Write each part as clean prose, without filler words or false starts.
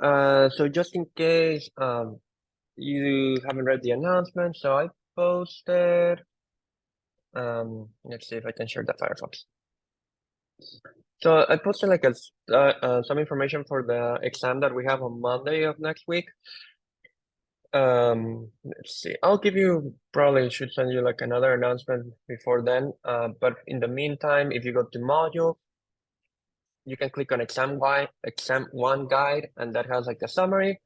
So just in case you haven't read the announcement, so I posted. Let's see if I can share the Firefox. So I posted like some information for the exam that we have on Monday of next week. Let's see. I'll give you probably should send you like another announcement before then. But in the meantime, if you go to module, you can click on exam one guide, and that has like a summary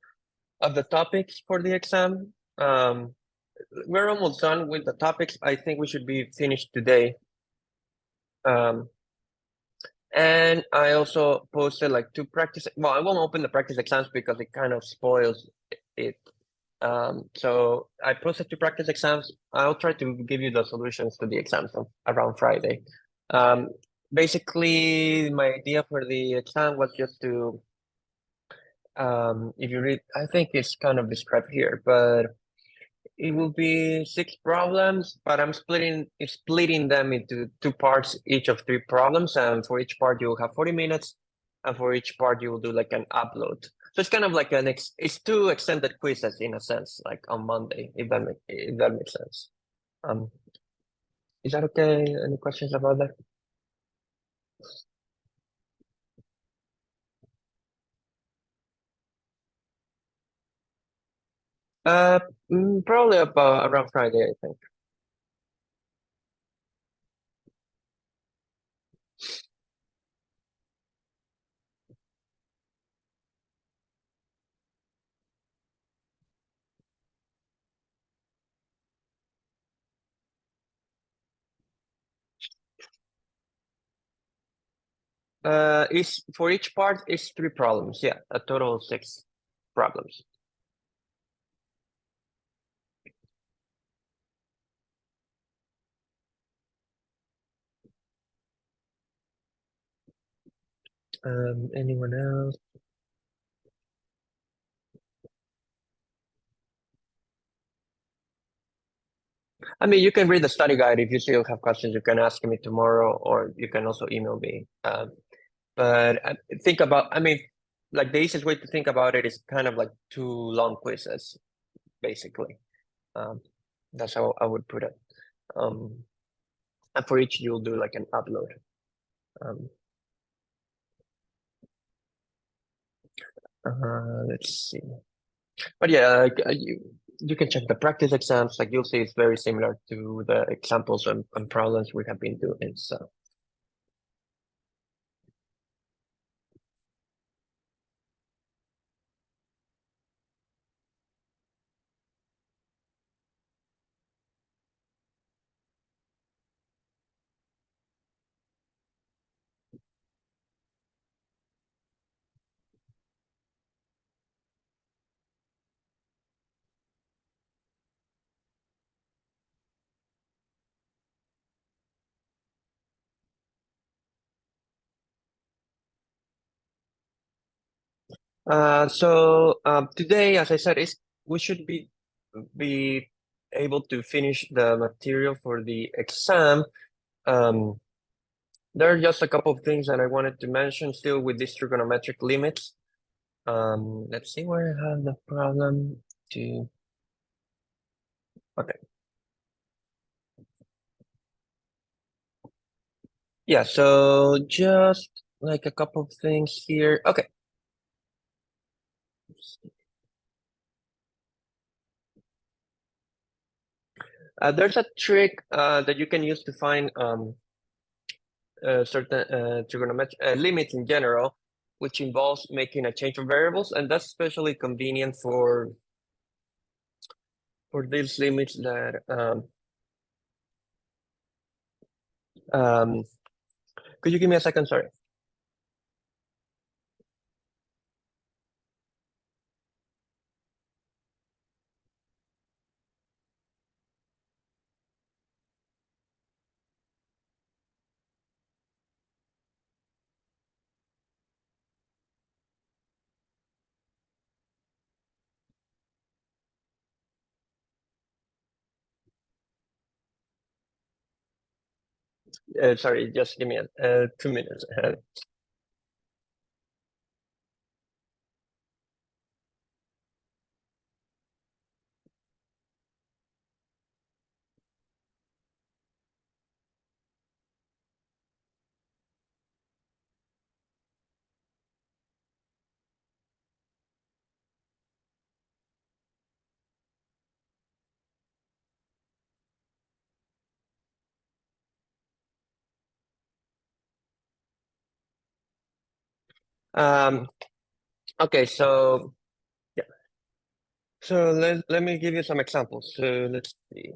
of the topics for the exam. We're almost done with the topics. I think we should be finished today. And I also posted like two practice. Well, I won't open the practice exams because it kind of spoils it. So I posted two practice exams. I'll try to give you the solutions to the exams around Friday. Um, Basically, my idea for the exam was just to, if you read, I think it's kind of described here, but it will be 6 problems, but I'm splitting them into 2 parts, each of 3 problems, and for each part you will have 40 minutes, and for each part you will do like an upload. So it's kind of like it's 2 extended quizzes in a sense, like on Monday, if that makes sense. Um, is that okay? Any questions about that? Uh, Probably about around Friday, I think. Is for each part is 3 problems. Yeah, a total of 6 problems. Anyone else? I mean, you can read the study guide. If you still have questions, you can ask me tomorrow, or you can also email me. But think about, I mean, like the easiest way to think about it is kind of like 2 long quizzes, basically. Um, that's how I would put it. Um, and for each, you'll do like an upload. Um, let's see. But yeah, you can check the practice exams. Like you'll see, it's very similar to the examples and problems we have been doing. So. Today, as I said, we should be able to finish the material for the exam. Um, there are just a couple of things that I wanted to mention still with these trigonometric limits. Let's see where I have the problem to. Okay. Yeah, so just like a couple of things here. Okay. There's a trick that you can use to find certain trigonometric limits in general, which involves making a change of variables, and that's especially convenient for these limits that um, could you give me a second? Sorry. Sorry, just give me 2 minutes. Okay, so yeah. So let me give you some examples. So let's see.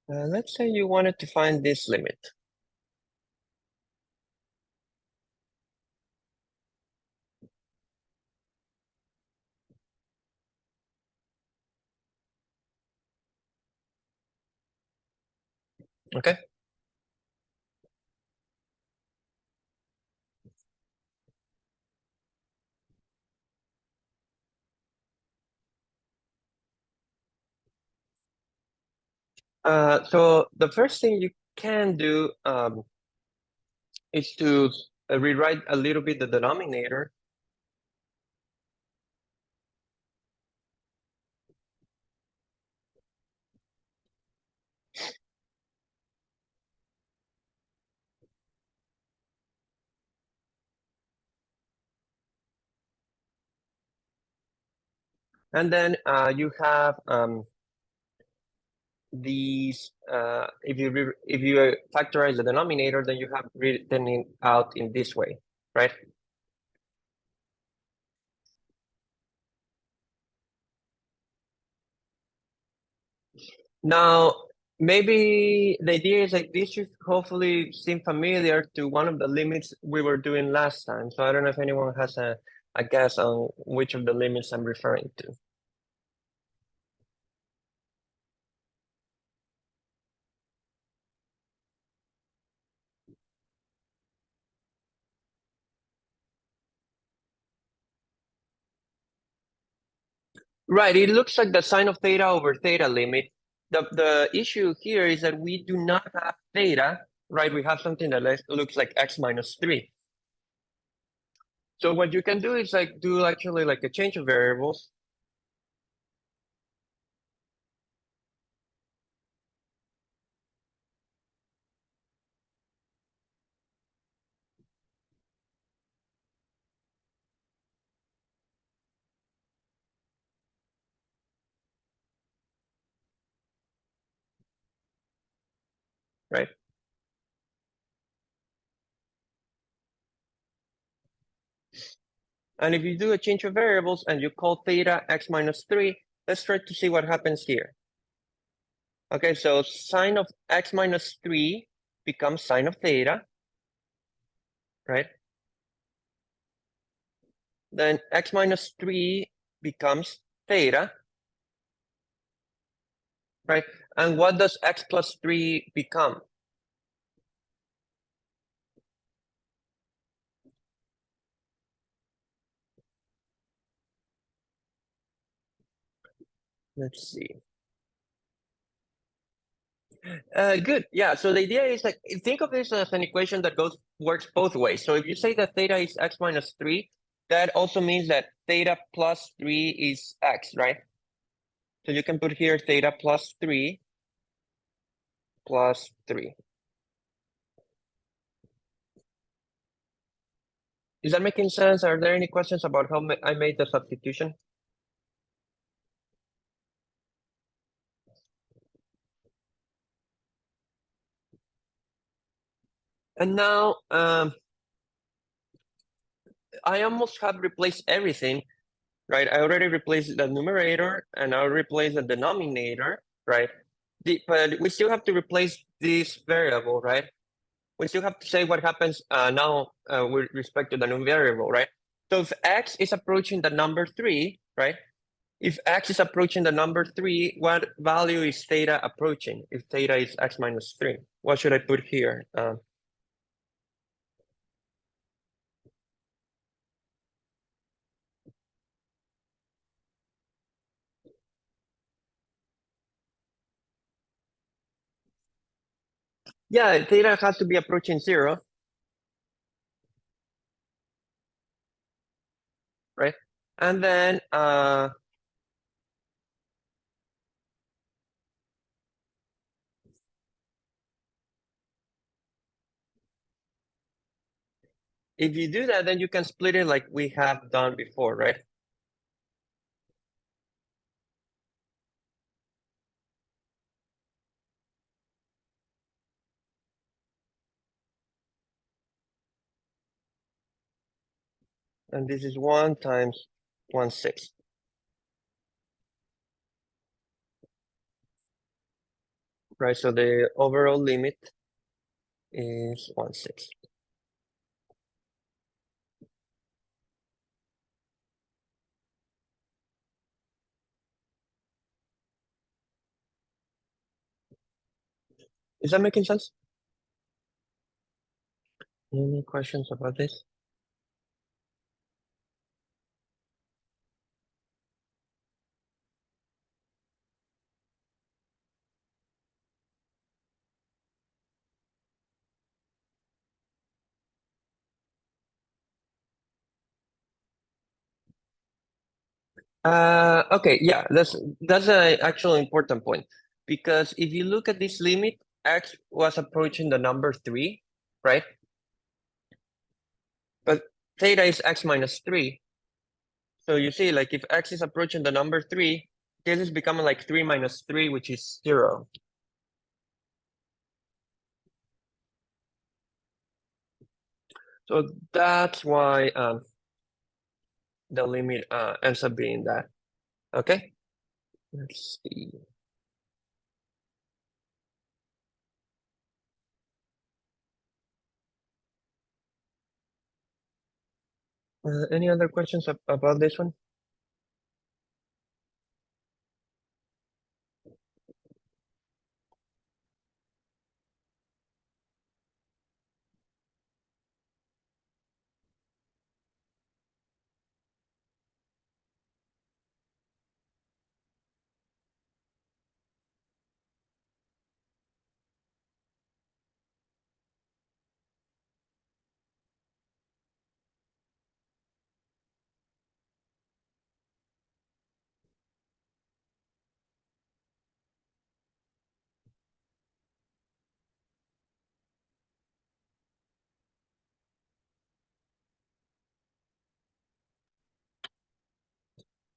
Let's say you wanted to find this limit. Okay. So the first thing you can do is to rewrite a little bit the denominator. And then you have these, if you factorize the denominator, then you have written it out in this way, right? Now, maybe the idea is like this should hopefully seem familiar to one of the limits we were doing last time. So I don't know if anyone has a guess on which of the limits I'm referring to. Right, it looks like the sine of theta over theta limit. The issue here is that we do not have theta, right? We have something that looks like x minus 3. So what you can do is like do actually like a change of variables. Right? And if you do a change of variables and you call theta x minus 3, let's try to see what happens here. Okay, so sine of x minus 3 becomes sine of theta, right? Then x minus 3 becomes theta, right? And what does x plus 3 become? Let's see. Good. Yeah. So the idea is like think of this as an equation that works both ways. So if you say that theta is x minus 3, that also means that theta plus 3 is x, right? So you can put here theta plus 3 plus 3. Is that making sense? Are there any questions about how I made the substitution? And now I almost have replaced everything, right? I already replaced the numerator and I'll replace the denominator, right? But we still have to replace this variable, right? We still have to say what happens now with respect to the new variable, right? So if x is approaching the number 3, right? If x is approaching the number 3, what value is theta approaching? If theta is x minus 3, what should I put here? Yeah, theta has to be approaching 0. And then if you do that, then you can split it like we have done before, right? And this is 1 times 1/6, right? So the overall limit is 1/6. Is that making sense? Any questions about this? Okay, yeah, that's a actual important point, because if you look at this limit, x was approaching the number 3, right? But theta is x minus 3. So you see, like if x is approaching the number 3, this is becoming like 3 minus 3, which is 0. So that's why the limit ends up being that. Okay, let's see. Any other questions about this one?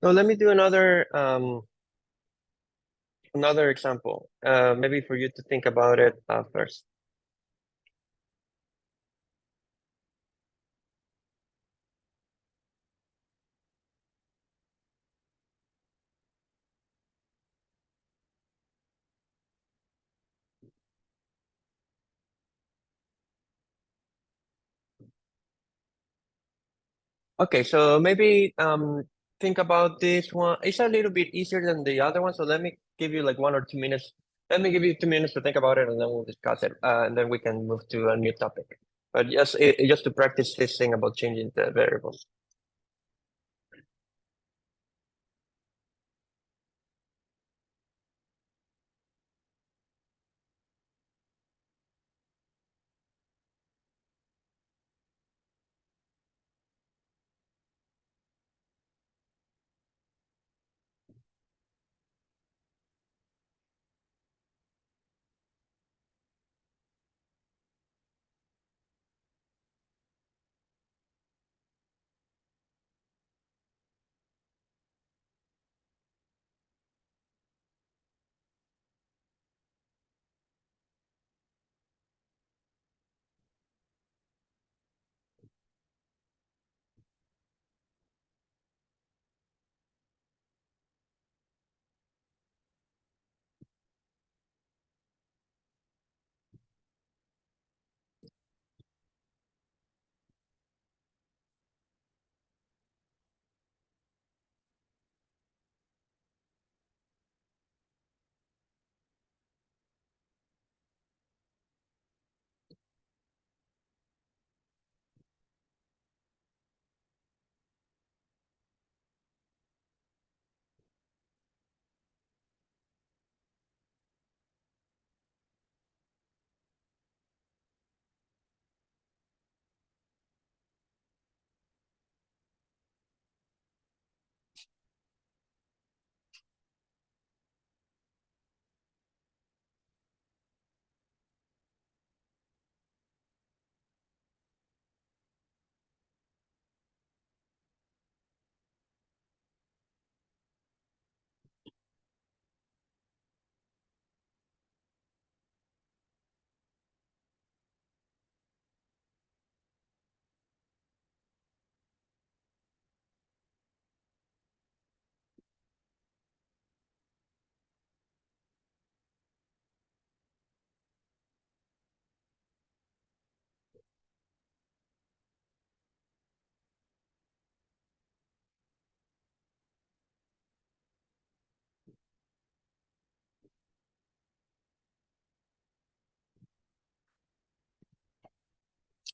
So let me do another example, maybe for you to think about it first. Okay, so maybe think about this one. It's a little bit easier than the other one, so let me give you like 1 or 2 minutes. Let me give you 2 minutes to think about it, and then we'll discuss it, and then we can move to a new topic. But just to practice this thing about changing the variables.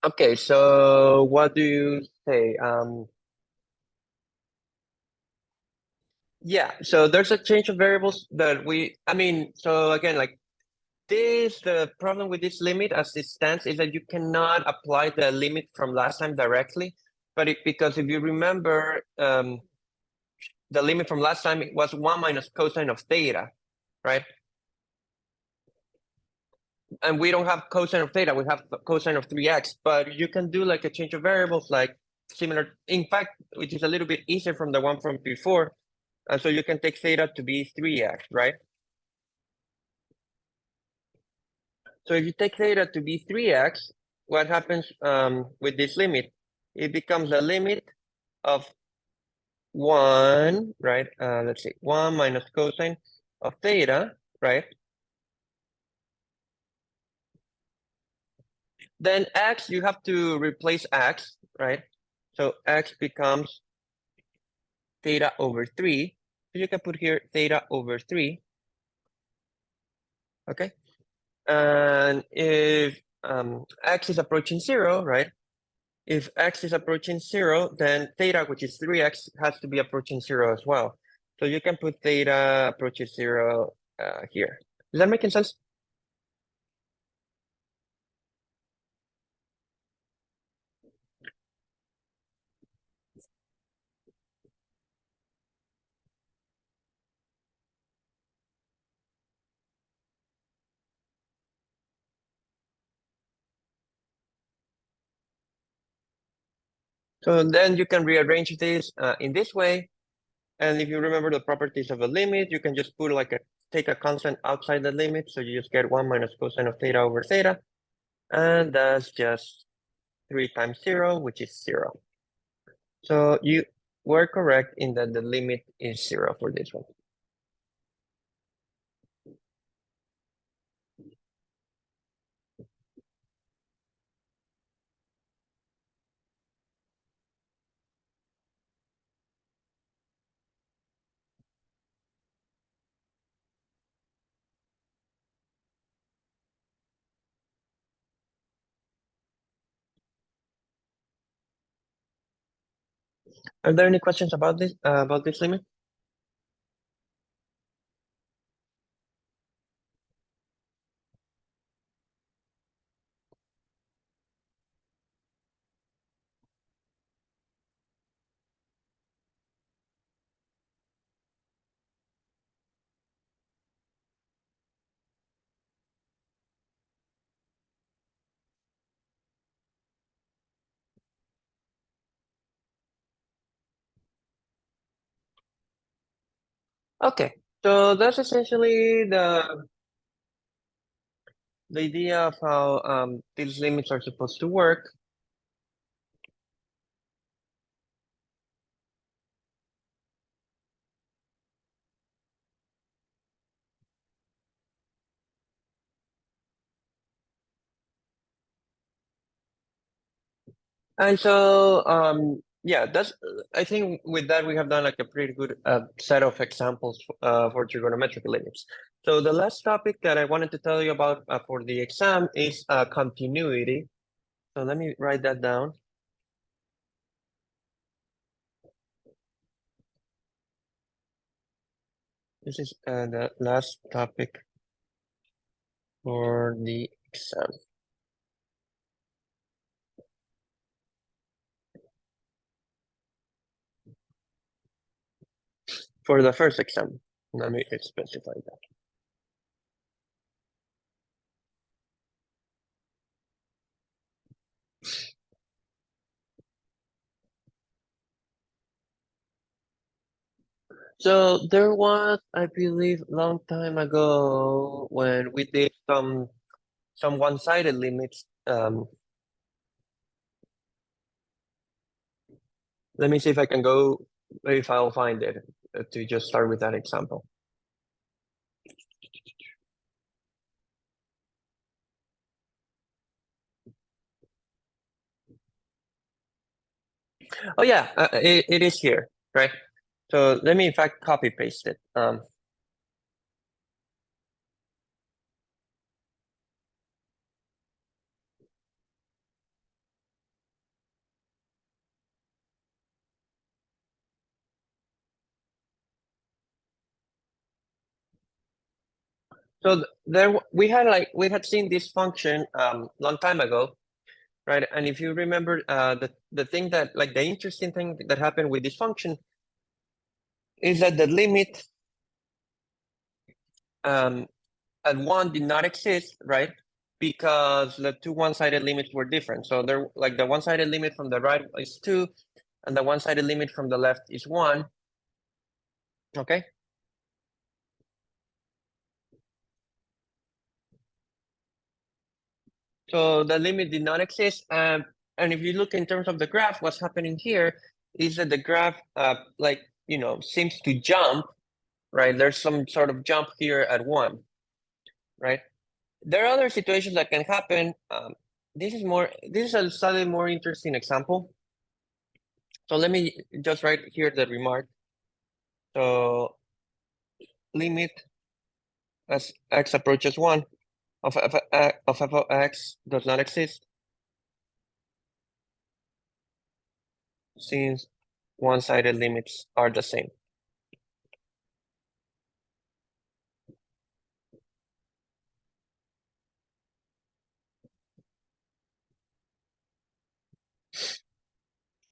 Okay, so what do you say? Yeah, so there's a change of variables that so again, like the problem with this limit as it stands is that you cannot apply the limit from last time directly, but because if you remember, the limit from last time was 1 minus cosine of theta, right? And we don't have cosine of theta, we have cosine of 3x, but you can do like a change of variables, like similar, in fact, which is a little bit easier from the one from before. And so you can take theta to be 3x, right? So if you take theta to be 3x, what happens with this limit? It becomes a limit of 1, right? Let's see, 1 minus cosine of theta, right? Then x, you have to replace x, right? So x becomes theta over 3. So you can put here theta over 3, okay? And if x is approaching 0, right? If x is approaching 0, then theta, which is 3x, has to be approaching 0 as well. So you can put theta approaches 0 here. Is that making sense? So then you can rearrange this in this way. And if you remember the properties of a limit, you can just put take a constant outside the limit. So you just get 1 minus cosine of theta over theta. And that's just 3 times 0, which is 0. So you were correct in that the limit is 0 for this one. Are there any questions about this limit? Okay, so that's essentially the idea of how these limits are supposed to work. And so yeah, I think with that we have done like a pretty good set of examples for trigonometric limits. So the last topic that I wanted to tell you about for the exam is continuity. So let me write that down. This is the last topic for the exam. For the first exam, let me specify that. So there was, I believe, long time ago when we did some one-sided limits. Let me see if I can go, if I'll find it to just start with that example. Oh yeah, it is here, right? So let me in fact copy paste it. So there we had seen this function long time ago, right? And if you remember, the thing that like the interesting thing that happened with this function is that the limit at 1 did not exist, right? Because the two one-sided limits were different. So there, like the one-sided limit from the right is 2, and the one-sided limit from the left is 1. Okay. So the limit did not exist. And if you look in terms of the graph, what's happening here is that the graph, like, seems to jump, right? There's some sort of jump here at 1, right? There are other situations that can happen. This is a slightly more interesting example. So let me just write here the remark. So limit as x approaches 1 of f of x does not exist since one-sided limits are the same.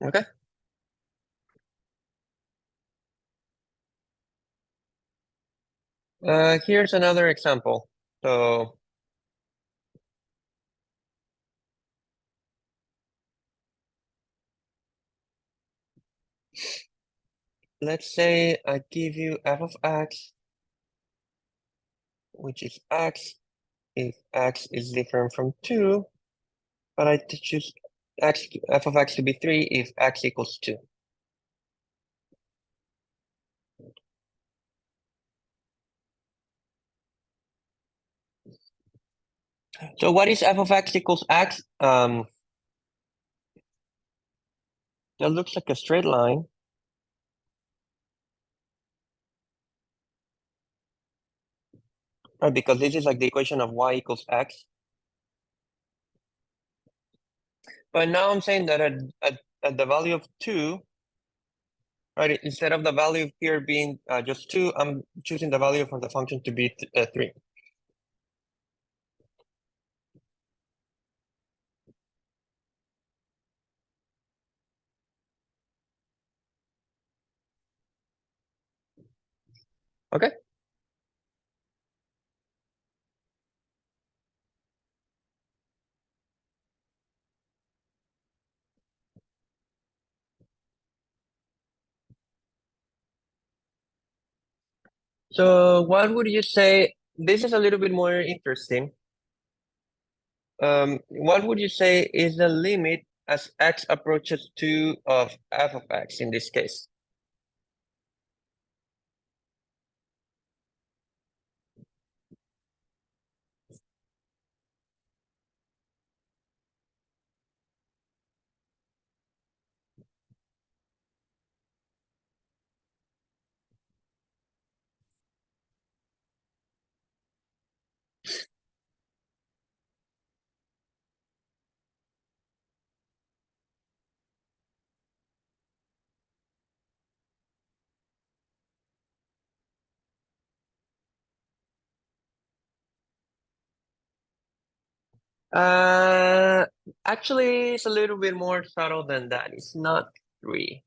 Okay. Here's another example. So let's say I give you f of x, which is x, if x is different from 2, but I choose f of x to be 3 if x equals 2. So what is f of x equals x? That looks like a straight line. Right, because this is like the equation of y equals x. But now I'm saying that at the value of 2, right, instead of the value here being just 2, I'm choosing the value for the function to be 3. Okay. So what would you say? This is a little bit more interesting. What would you say is the limit as x approaches 2 of f of x in this case? Uh, Actually, it's a little bit more subtle than that. It's not 3.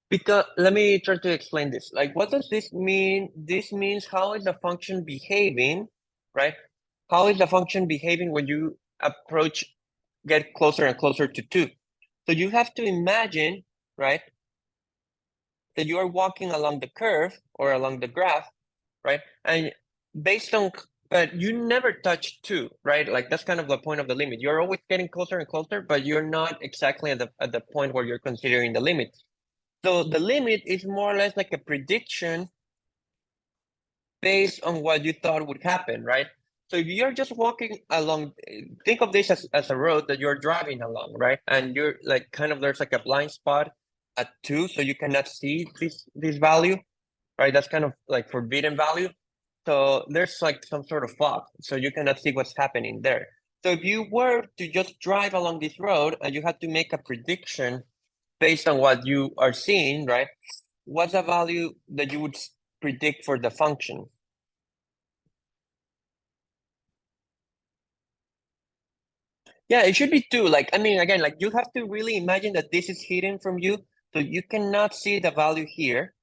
Because let me try to explain this. Like, what does this mean? This means how is the function behaving, right? How is the function behaving when you get closer and closer to 2? So you have to imagine, right, that you are walking along the curve or along the graph, right? And based on, but you never touch 2, right? Like that's kind of the point of the limit. You're always getting closer and closer, but you're not exactly at the point where you're considering the limit. So the limit is more or less like a prediction based on what you thought would happen, right? So if you're just walking along, think of this as a road that you're driving along, right? And you're like kind of there's like a blind spot at 2, so you cannot see this value, right? That's kind of like forbidden value. So there's like some sort of fog, so you cannot see what's happening there. So if you were to just drive along this road and you had to make a prediction based on what you are seeing, right? What's the value that you would predict for the function? Yeah, it should be two. Like, I mean, again, like you have to really imagine that this is hidden from you, so you cannot see the value here.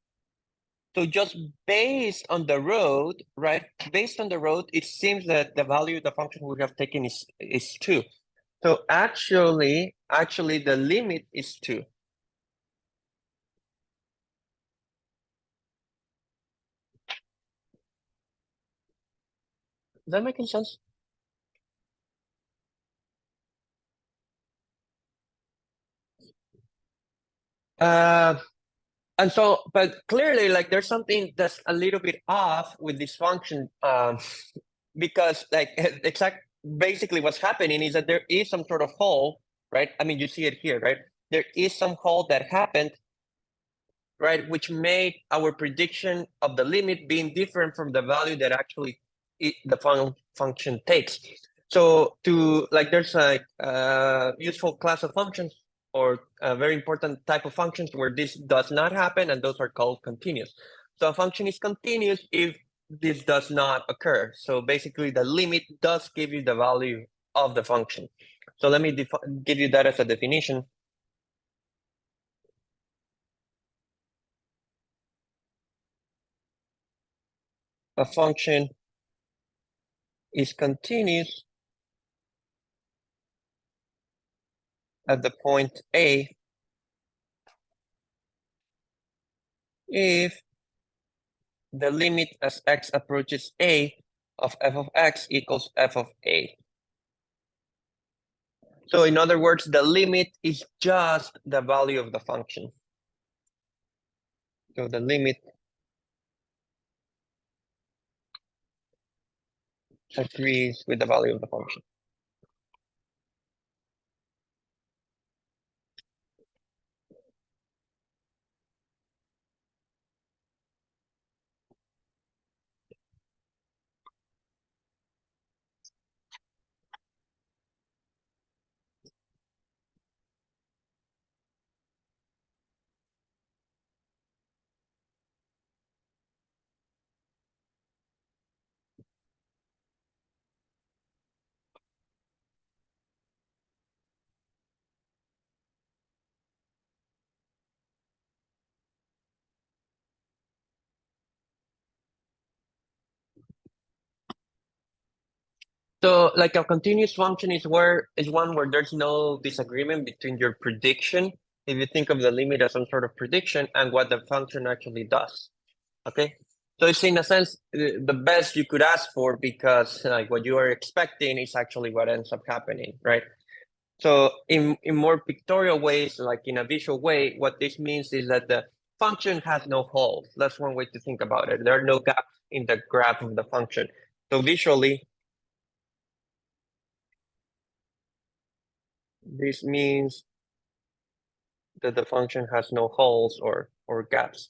So just based on the road, right? Based on the road, it seems that the value of the function we have taken is two. So actually, the limit is two. Is that making sense? Uh, and so, but clearly, like there's something that's a little bit off with this function, because like exact basically what's happening is that there is some sort of hole, right? I mean, you see it here, right? There is some hole that happened, right? Which made our prediction of the limit being different from the value that actually the function takes. So to like, there's like a useful class of functions or a very important type of functions where this does not happen, and those are called continuous. So a function is continuous if this does not occur. So basically the limit does give you the value of the function. So let me give you that as a definition. A function is continuous at the point A if the limit as x approaches A of f of x equals f of A. So in other words, the limit is just the value of the function. So the limit agrees with the value of the function. So like a continuous function is one where there's no disagreement between your prediction, if you think of the limit as some sort of prediction, and what the function actually does. Okay. So it's in a sense the best you could ask for, because like what you are expecting is actually what ends up happening, right? So in more pictorial ways, like in a visual way, what this means is that the function has no holes. That's one way to think about it. There are no gaps in the graph of the function. So visually, this means that the function has no holes or gaps.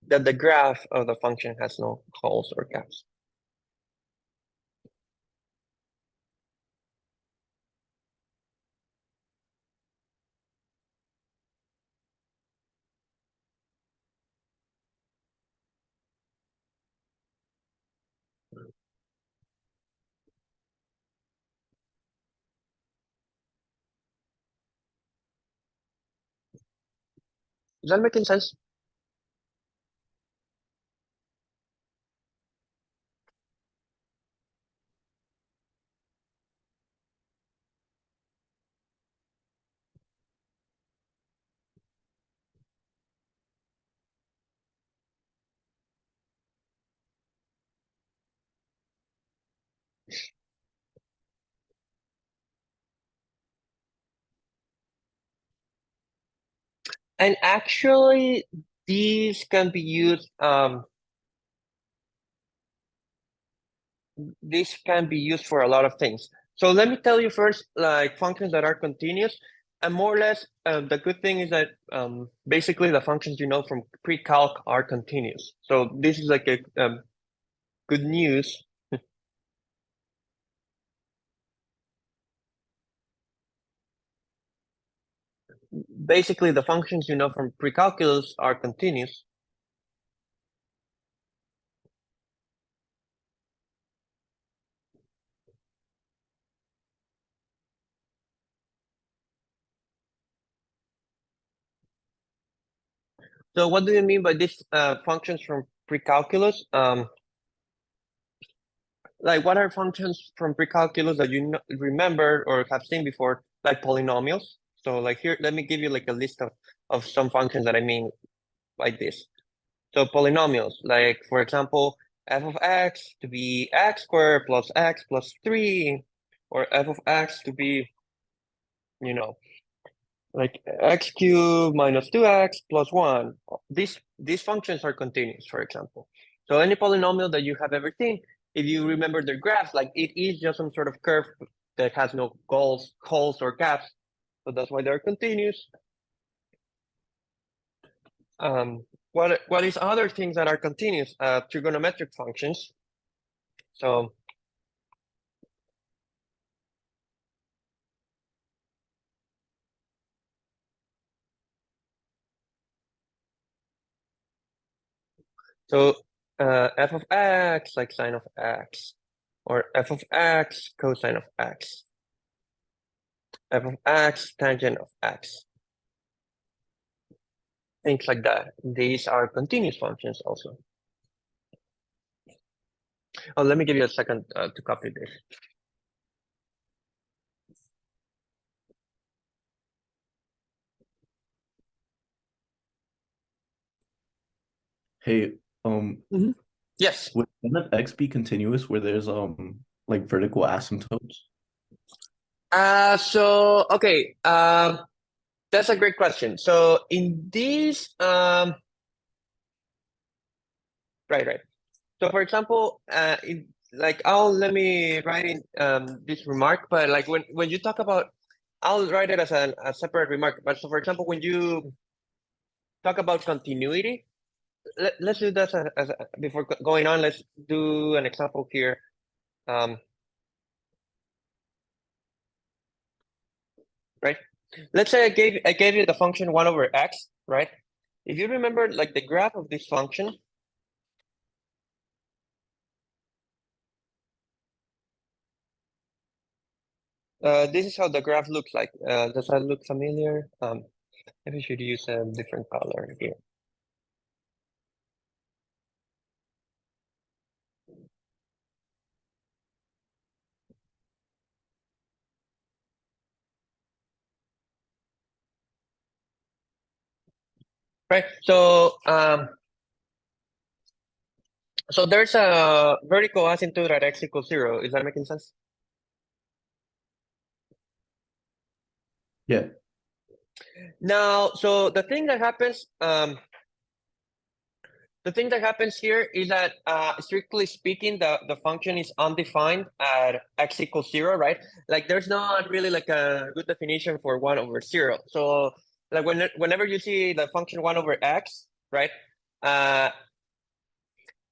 That the graph of the function has no holes or gaps. Is that making sense? And actually, these can be used. This can be used for a lot of things. So let me tell you first, like functions that are continuous, and more or less, the good thing is that basically the functions you know from pre-calc are continuous. So this is like a good news. Basically, the functions you know from pre-calculus are continuous. So what do you mean by this functions from pre-calculus? Like what are functions from pre-calculus that you remember or have seen before, like polynomials? So like here, let me give you like a list of some functions that I mean like this. So polynomials, like for example, f of x to be x squared plus x plus 3, or f of x to be, you know, like x cubed minus 2x plus 1. These functions are continuous, for example. So any polynomial that you have ever seen, if you remember their graphs, like it is just some sort of curve that has no holes or gaps. So that's why they're continuous. What is other things that are continuous? Trigonometric functions. So f of x like sine of x, or f of x cosine of x, f of x tangent of x, things like that. These are continuous functions also. Oh, let me give you a second to copy this. Hey, Yes. would n of x be continuous where there's like vertical asymptotes? So okay. That's a great question. So in these, right. So for example, like let me write in this remark, but like when you talk about, I'll write it as a separate remark. But so for example, when you talk about continuity, let's do that before going on. Let's do an example here. Right. Let's say I gave you the function 1 over x, right? If you remember like the graph of this function, this is how the graph looks like. Does that look familiar? Maybe we should use a different color here. Right. So there's a vertical asymptote at x equals 0. Is that making sense? Yeah. Now, so the thing that happens, here is that, strictly speaking, the function is undefined at x equals 0, right? Like there's not really like a good definition for 1 over 0. So like whenever you see the function 1 over x, right?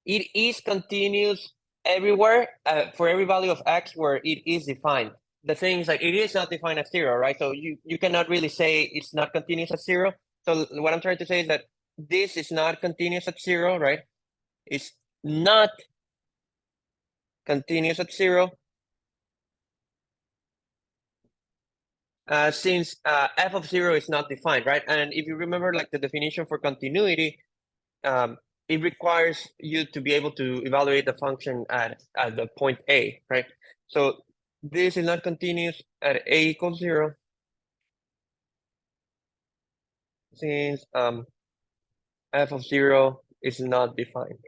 It is continuous everywhere for every value of x where it is defined. The thing is like it is not defined as 0, right? So you cannot really say it's not continuous at 0. So what I'm trying to say is that this is not continuous at 0, right? It's not continuous at 0. Since f of 0 is not defined, right? And if you remember like the definition for continuity, it requires you to be able to evaluate the function at the point A, right? So this is not continuous at A equals 0, since f of 0 is not defined.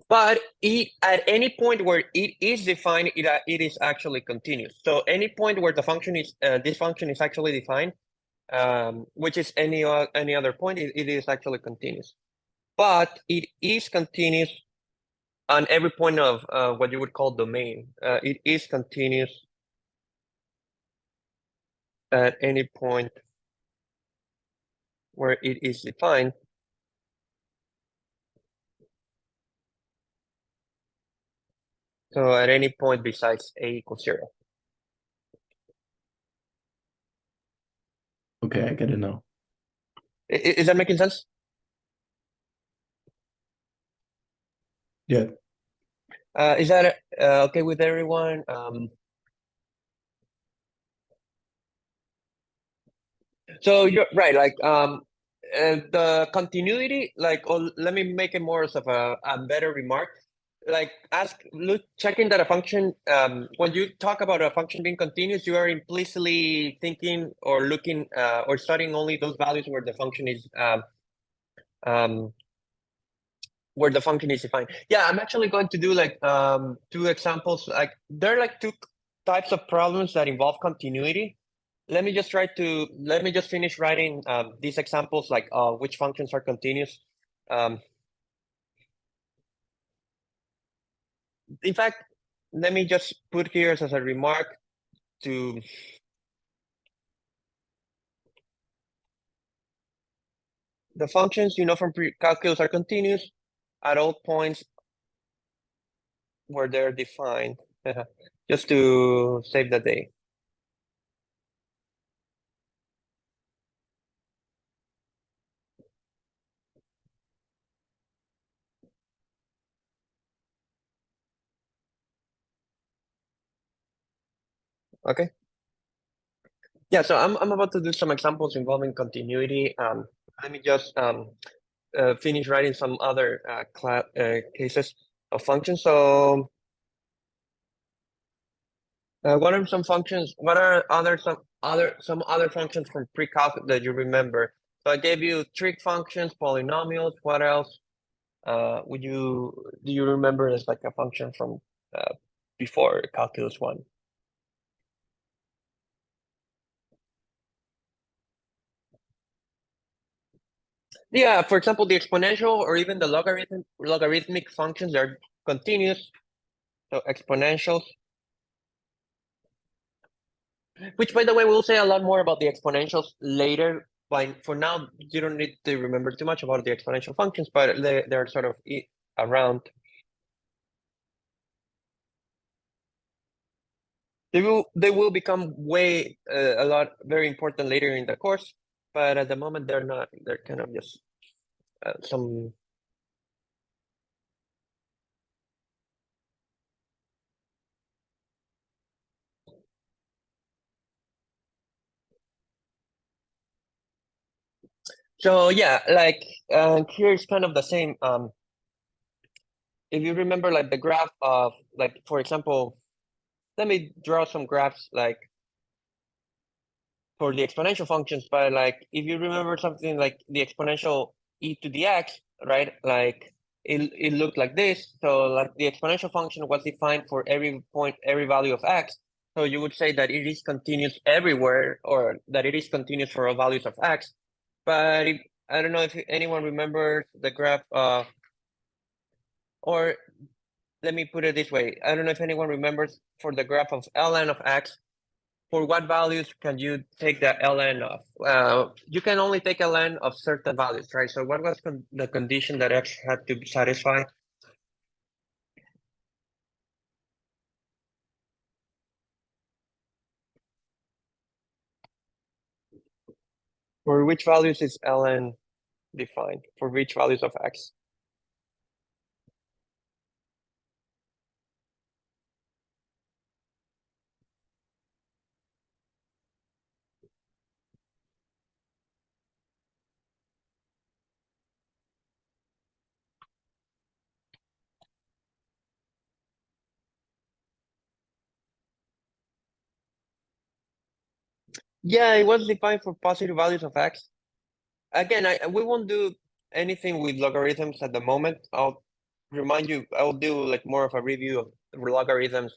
But at any point where it is defined, it is actually continuous. So any point where the function is this function is actually defined, which is any other point, it is actually continuous. But it is continuous on every point of what you would call domain. It is continuous at any point where it is defined. So at any point besides a equals 0. Okay, I get it now. Is that making sense? Yeah. Is that okay with everyone? So you're right, like the continuity, like, let me make it more of a better remark. Like checking that a function, when you talk about a function being continuous, you are implicitly thinking or looking or studying only those values where the function is defined. Yeah, I'm actually going to do like 2 examples. Like there are like 2 types of problems that involve continuity. Let me just finish writing these examples, like which functions are continuous. In fact, let me just put here as a remark to the functions you know from pre-calculus are continuous at all points where they're defined. Just to save the day. Okay. Yeah, so I'm about to do some examples involving continuity. Let me just finish writing some other cases of functions. So what are some functions? What are some other functions from pre-calc that you remember? So I gave you trig functions, polynomials. What else? Do you remember as like a function from before calculus 1? Yeah, for example, the exponential or even the logarithmic functions are continuous. So exponentials, which by the way, we'll say a lot more about the exponentials later. But for now, you don't need to remember too much about the exponential functions, but they're sort of around. They will become a lot very important later in the course, but at the moment they're not. They're kind of just some. So yeah, like here's kind of the same. If you remember, like the graph of like, for example, let me draw some graphs like for the exponential functions. But like if you remember something like the exponential e to the x, right? Like it looked like this. So like the exponential function was defined for every point, every value of x. So you would say that it is continuous everywhere, or that it is continuous for all values of x. But I don't know if anyone remembers the graph, or let me put it this way. I don't know if anyone remembers for the graph of ln of x, for what values can you take the ln of? You can only take ln of certain values, right? So what was the condition that x had to satisfy? For which values is ln defined? For which values of x? Yeah, it was defined for positive values of x. Again, we won't do anything with logarithms at the moment. I'll remind you, I'll do like more of a review of logarithms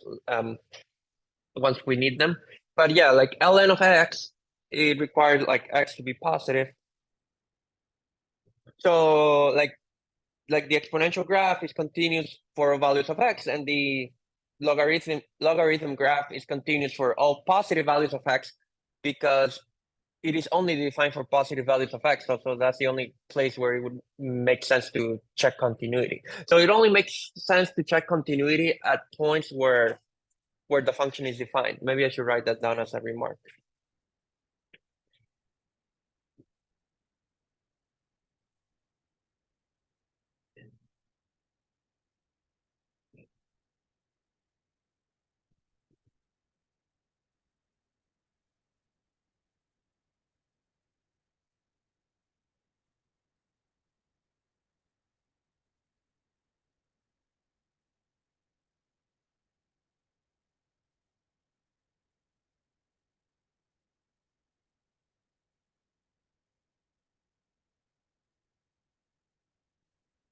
once we need them. But yeah, like ln of x, it required like x to be positive. So like like the exponential graph is continuous for values of x, and the logarithm graph is continuous for all positive values of x, because it is only defined for positive values of x. So that's the only place where it would make sense to check continuity. So it only makes sense to check continuity at points where the function is defined. Maybe I should write that down as a remark.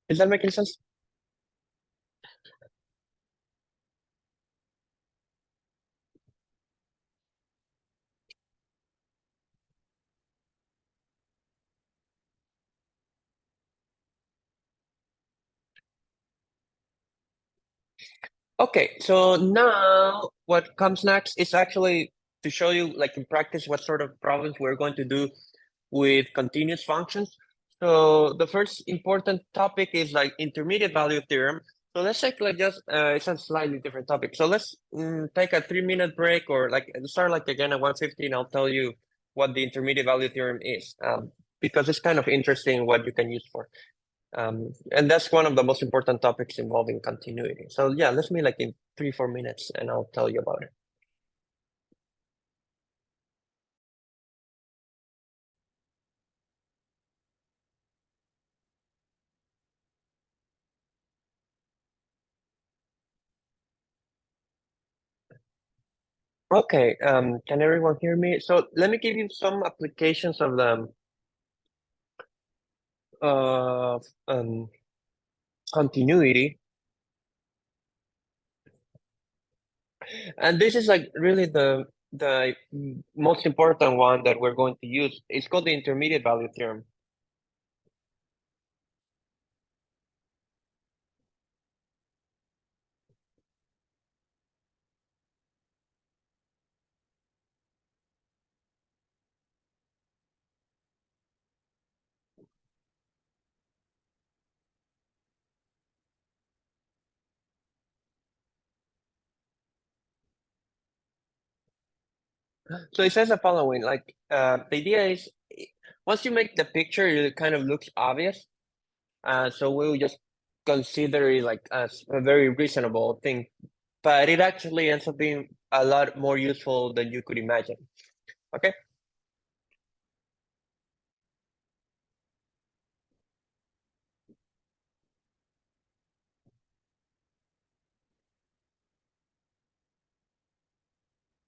Is that making sense? Okay, so now what comes next is actually to show you, like in practice, what sort of problems we're going to do with continuous functions. So the first important topic is like intermediate value theorem. So let's take like just it's a slightly different topic. So let's take a 3-minute break, or like start like again at 1:15. I'll tell you what the intermediate value theorem is, because it's kind of interesting what you can use for. And that's one of the most important topics involving continuity. So yeah, let's meet like in 3-4 minutes and I'll tell you about it. Okay, can everyone hear me? So let me give you some applications of the continuity. And this is like really the most important one that we're going to use. It's called the intermediate value theorem. So it says the following, like the idea is once you make the picture, it kind of looks obvious. So we'll just consider it like as a very reasonable thing, but it actually ends up being a lot more useful than you could imagine. Okay.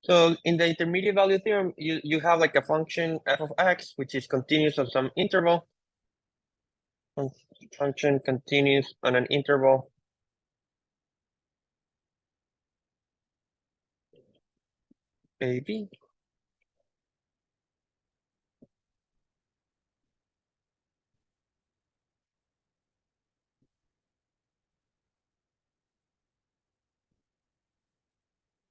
So in the intermediate value theorem, you have like a function f of x, which is continuous on some interval. Function continues on an interval. AB.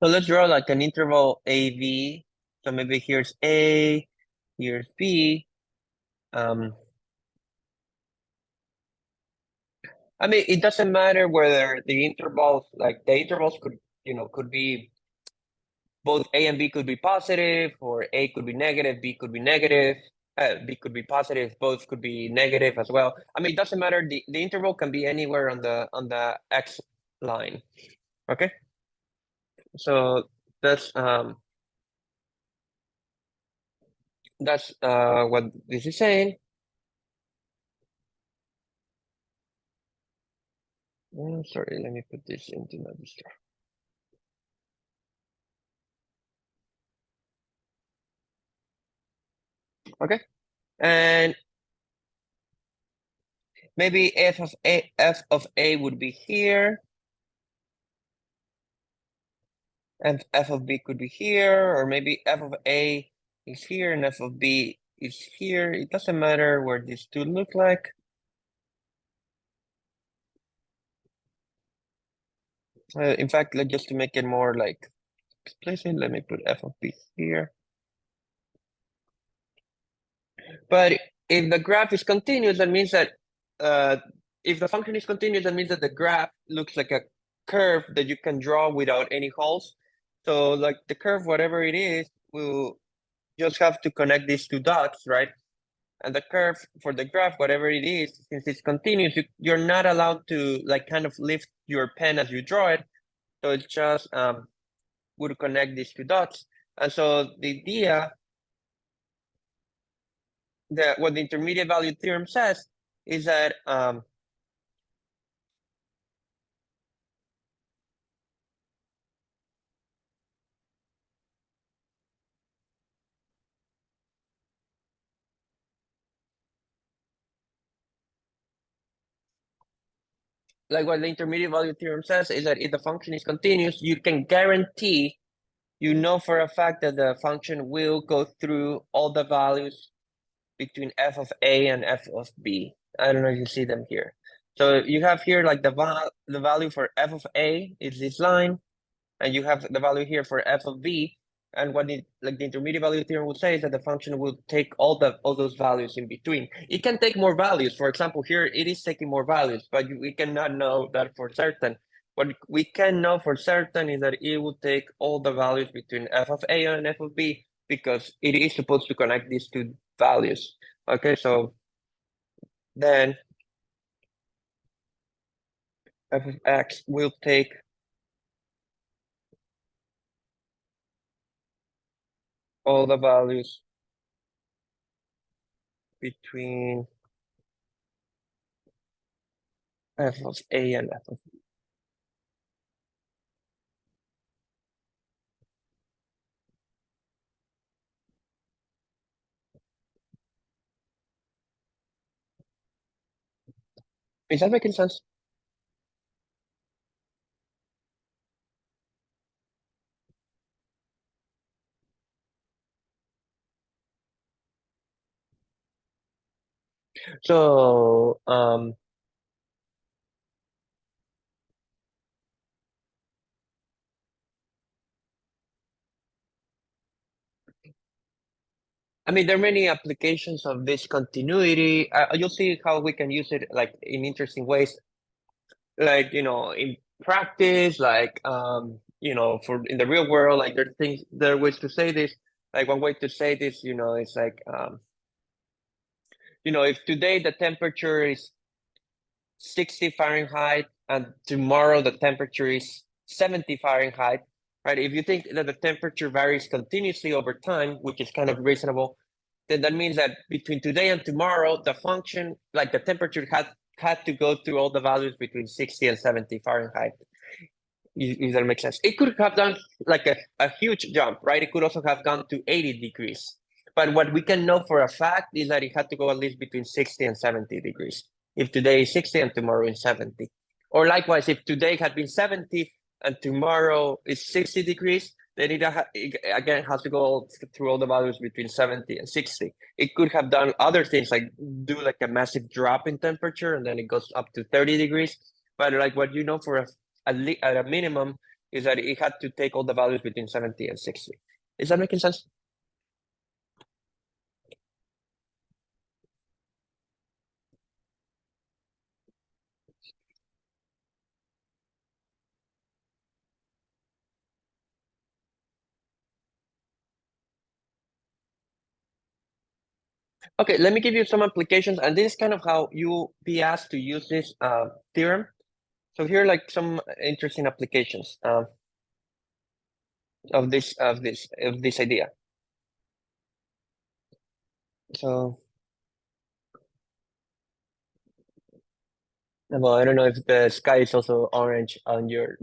So let's draw like an interval AV. So maybe here's A, here's B. I mean, it doesn't matter whether the intervals, like the intervals could be both A and B could be positive, or A could be negative, B could be negative, B could be positive, both could be negative as well. I mean, it doesn't matter. The interval can be anywhere on the X line. Okay. So that's what this is saying. Sorry, let me put this into my distro. Okay, and maybe f of a would be here, and f of b could be here, or maybe f of a is here and f of b is here. It doesn't matter where these two look like. In fact, like just to make it more like explicit, let me put f of b here. But if the graph is continuous, that means that if the function is continuous, that means that the graph looks like a curve that you can draw without any holes. So like the curve, whatever it is, will just have to connect these two dots, right? And the curve for the graph, whatever it is, since it's continuous, you're not allowed to like kind of lift your pen as you draw it. So it's just would connect these two dots. And so the idea that what the intermediate value theorem says is that like what the intermediate value theorem says is that if the function is continuous, you can guarantee, you know for a fact that the function will go through all the values between f of a and f of b. I don't know if you see them here. So you have here like the value for f of a is this line, and you have the value here for f of b. And what like the intermediate value theorem would say is that the function will take all those values in between. It can take more values. For example, here it is taking more values, but we cannot know that for certain. What we can know for certain is that it will take all the values between f of a and f of b because it is supposed to connect these two values. Okay, so then f of x will take all the values between f of a and f of b. Is that making sense? So, I mean, there are many applications of this continuity. You'll see how we can use it like in interesting ways, like, in practice, like, for in the real world, like there are ways to say this. Like one way to say this, it's like, if today the temperature is 60 Fahrenheit and tomorrow the temperature is 70 Fahrenheit, right? If you think that the temperature varies continuously over time, which is kind of reasonable, then that means that between today and tomorrow, the function, like the temperature had to go through all the values between 60 and 70 Fahrenheit. If that makes sense. It could have done like a huge jump, right? It could also have gone to 80 degrees. But what we can know for a fact is that it had to go at least between 60 and 70 degrees. If today is 60 and tomorrow is 70. Or likewise, if today had been 70 and tomorrow is 60 degrees, then it again has to go through all the values between 70 and 60. It could have done other things like do like a massive drop in temperature and then it goes up to 30 degrees. But like what you know for at a minimum is that it had to take all the values between 70 and 60. Is that making sense? Okay, let me give you some applications, and this is kind of how you'll be asked to use this theorem. So here are like some interesting applications of this idea. So, well, I don't know if the sky is also orange on your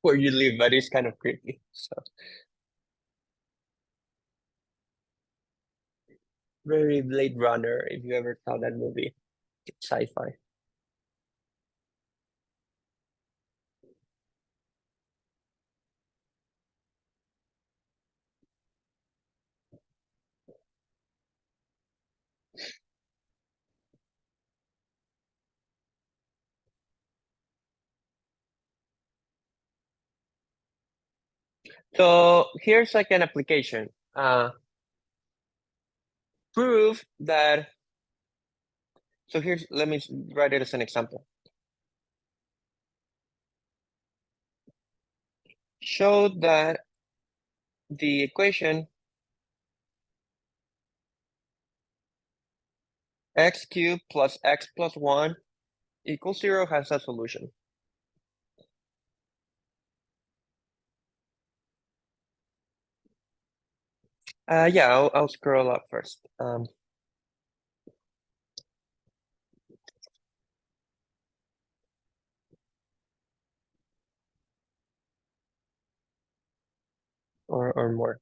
where you live, but it's kind of creepy. So very Blade Runner, if you ever saw that movie, sci-fi. So here's like an application. Prove that. So here's, let me write it as an example. Show that the equation x cubed plus x plus 1 equals 0 has a solution. Yeah, I'll scroll up first. Or more.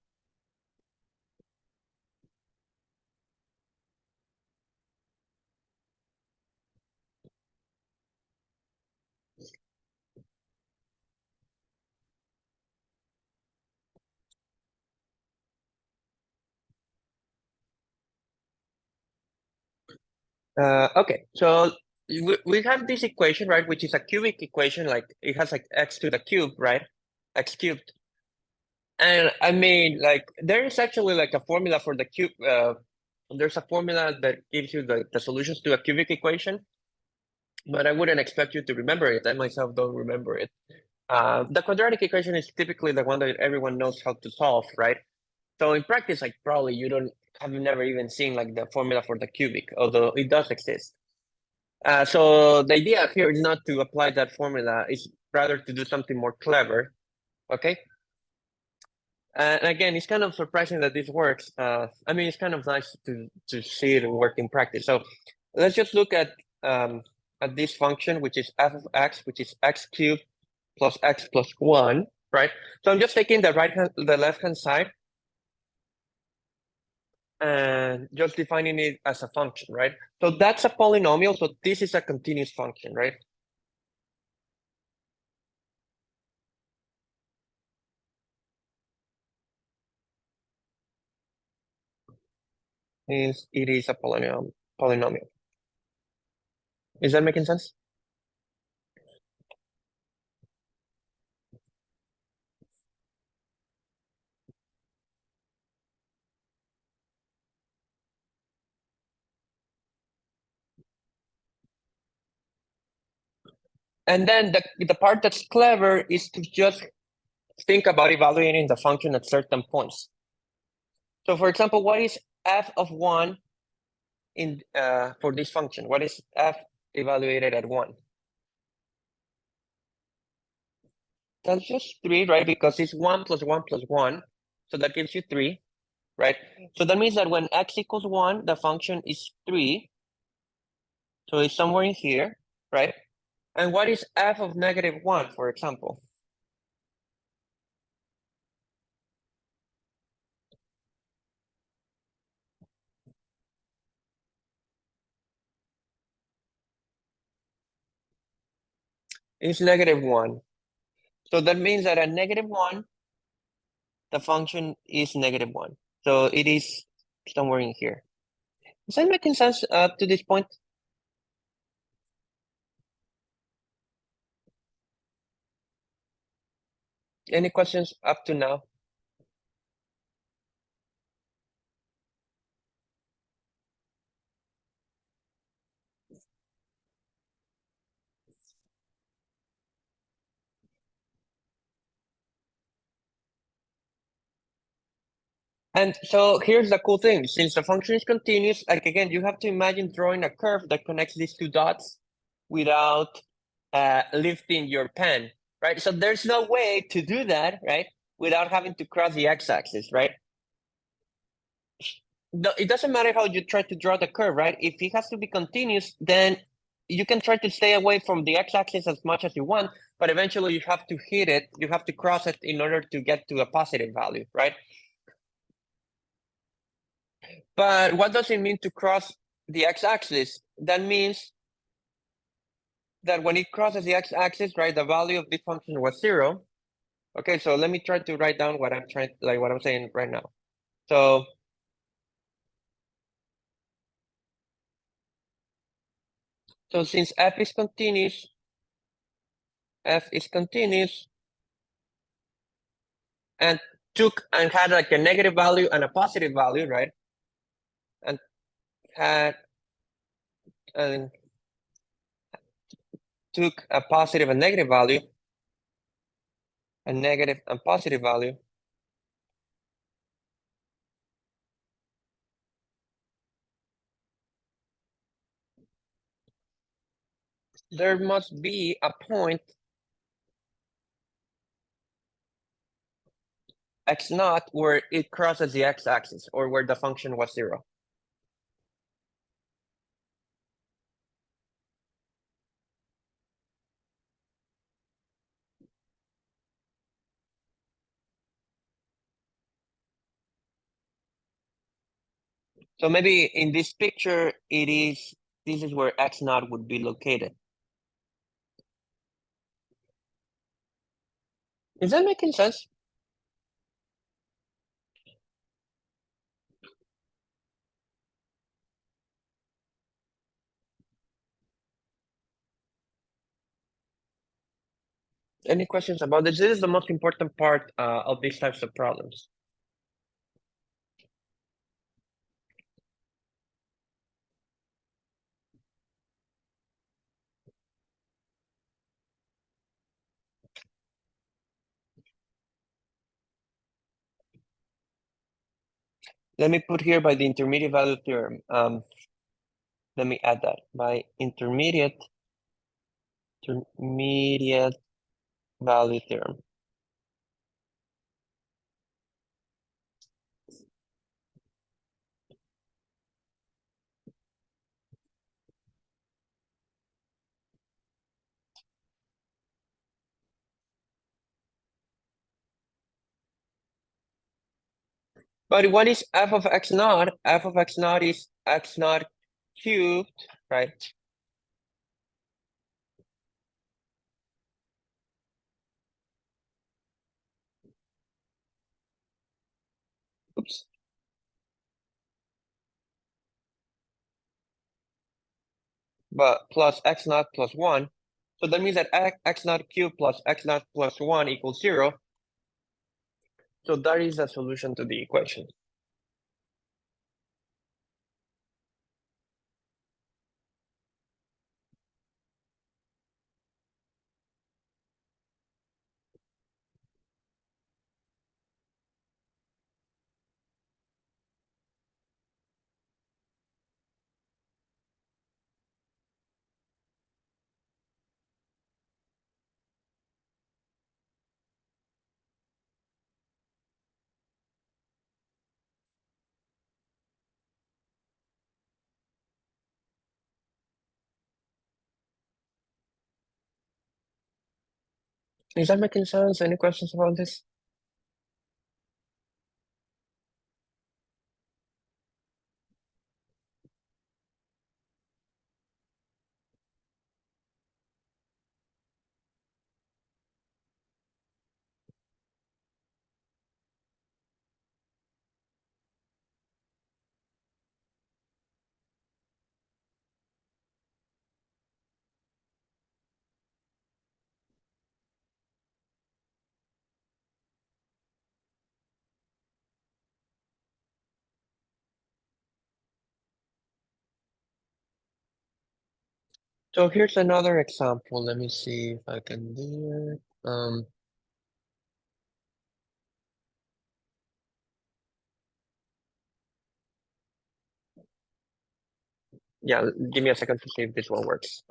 Okay, so we have this equation, right, which is a cubic equation, like it has like x to the cube, right? X cubed. And I mean, like, there is actually like a formula for the cube. There's a formula that gives you the solutions to a cubic equation, but I wouldn't expect you to remember it. I myself don't remember it. The quadratic equation is typically the one that everyone knows how to solve, right? So in practice, like probably you don't have never even seen like the formula for the cubic, although it does exist. So the idea here is not to apply that formula, it's rather to do something more clever, okay? And again, it's kind of surprising that this works. I mean, it's kind of nice to see it work in practice. So let's just look at this function, which is f of x, which is x cubed plus x plus 1, right? So I'm just taking the left-hand side and just defining it as a function, right? So that's a polynomial, so this is a continuous function, right? It is a polynomial. Is that making sense? And then the part that's clever is to just think about evaluating the function at certain points. So for example, what is f of 1 in for this function? What is f evaluated at 1? That's just 3, right? Because it's 1 plus 1 plus 1. So that gives you 3, right? So that means that when x equals 1, the function is 3. So it's somewhere in here, right? And what is f of -1, for example? It's -1. So that means that at -1, the function is -1. So it is somewhere in here. Is that making sense to this point? Any questions up to now? And so here's the cool thing. Since the function is continuous, like again, you have to imagine drawing a curve that connects these two dots without lifting your pen, right? So there's no way to do that, right? Without having to cross the x-axis, right? It doesn't matter how you try to draw the curve, right? If it has to be continuous, then you can try to stay away from the x-axis as much as you want, but eventually you have to hit it, you have to cross it in order to get to a positive value, right? But what does it mean to cross the x-axis? That means that when it crosses the x-axis, right, the value of this function was 0. Okay, so let me try to write down what I'm saying right now. So since f is continuous, and took and had like a negative value and a positive value, right? And had and took a positive and negative value, a negative and positive value, there must be a point x naught where it crosses the x-axis or where the function was 0. So maybe in this picture, this is where x naught would be located. Is that making sense? Any questions about this? This is the most important part of these types of problems. Let me put here by the intermediate value theorem. Let me add that by intermediate value theorem. But what is f of x naught? F of x naught is x naught cubed, right? Oops. But plus x naught plus 1. So that means that x naught cubed plus x naught plus 1 equals 0. So that is the solution to the equation. Is that making sense? Any questions about this? So here's another example. Let me see if I can do it. Yeah, give me a second to see if this one works.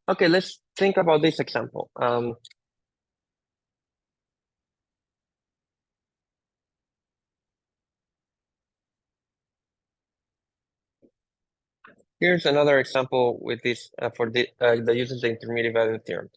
Okay, let's think about this example. Here's another example with this for the that uses the intermediate value theorem.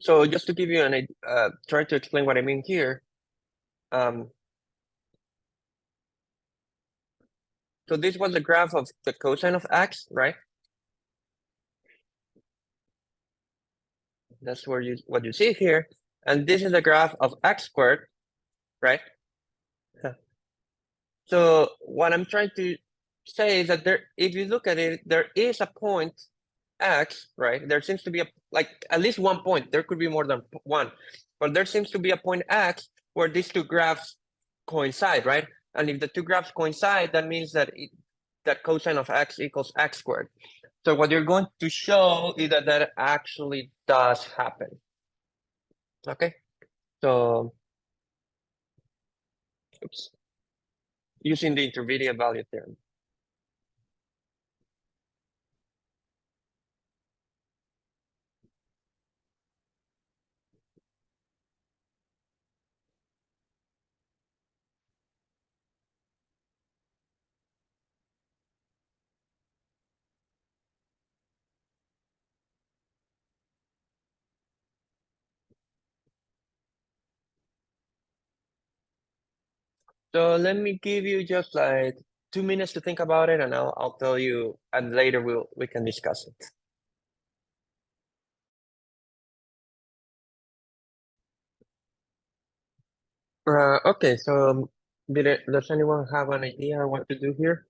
So just to give you an try to explain what I mean here. So this was the graph of the cosine of x, right? That's where what you see here. And this is the graph of x squared, right? So what I'm trying to say is that if you look at it, there is a point x, right? There seems to be like at least one point. There could be more than one, but there seems to be a point x where these two graphs coincide, right? And if the two graphs coincide, that means that that cosine of x equals x squared. So what you're going to show is that that actually does happen. Okay, so oops, using the intermediate value theorem. So let me give you just like 2 minutes to think about it, and I'll tell you, and later we can discuss it. Okay, so does anyone have an idea what to do here?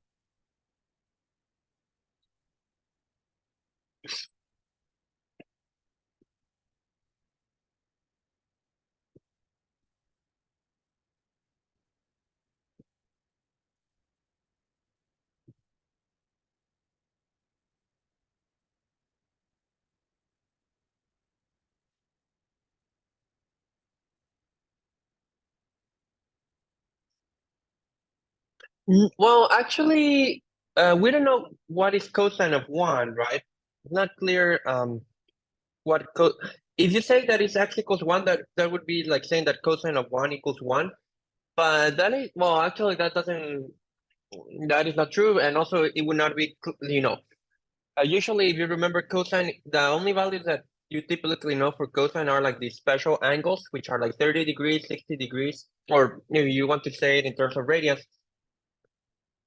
Well, actually, we don't know what is cosine of one, right? It's not clear what if you say that it's x equals one, that would be like saying that cosine of one equals one. But that is, well, actually that is not true, and also it would not be, usually if you remember cosine, the only values that you typically know for cosine are like these special angles, which are like 30 degrees, 60 degrees, or if you want to say it in terms of radians,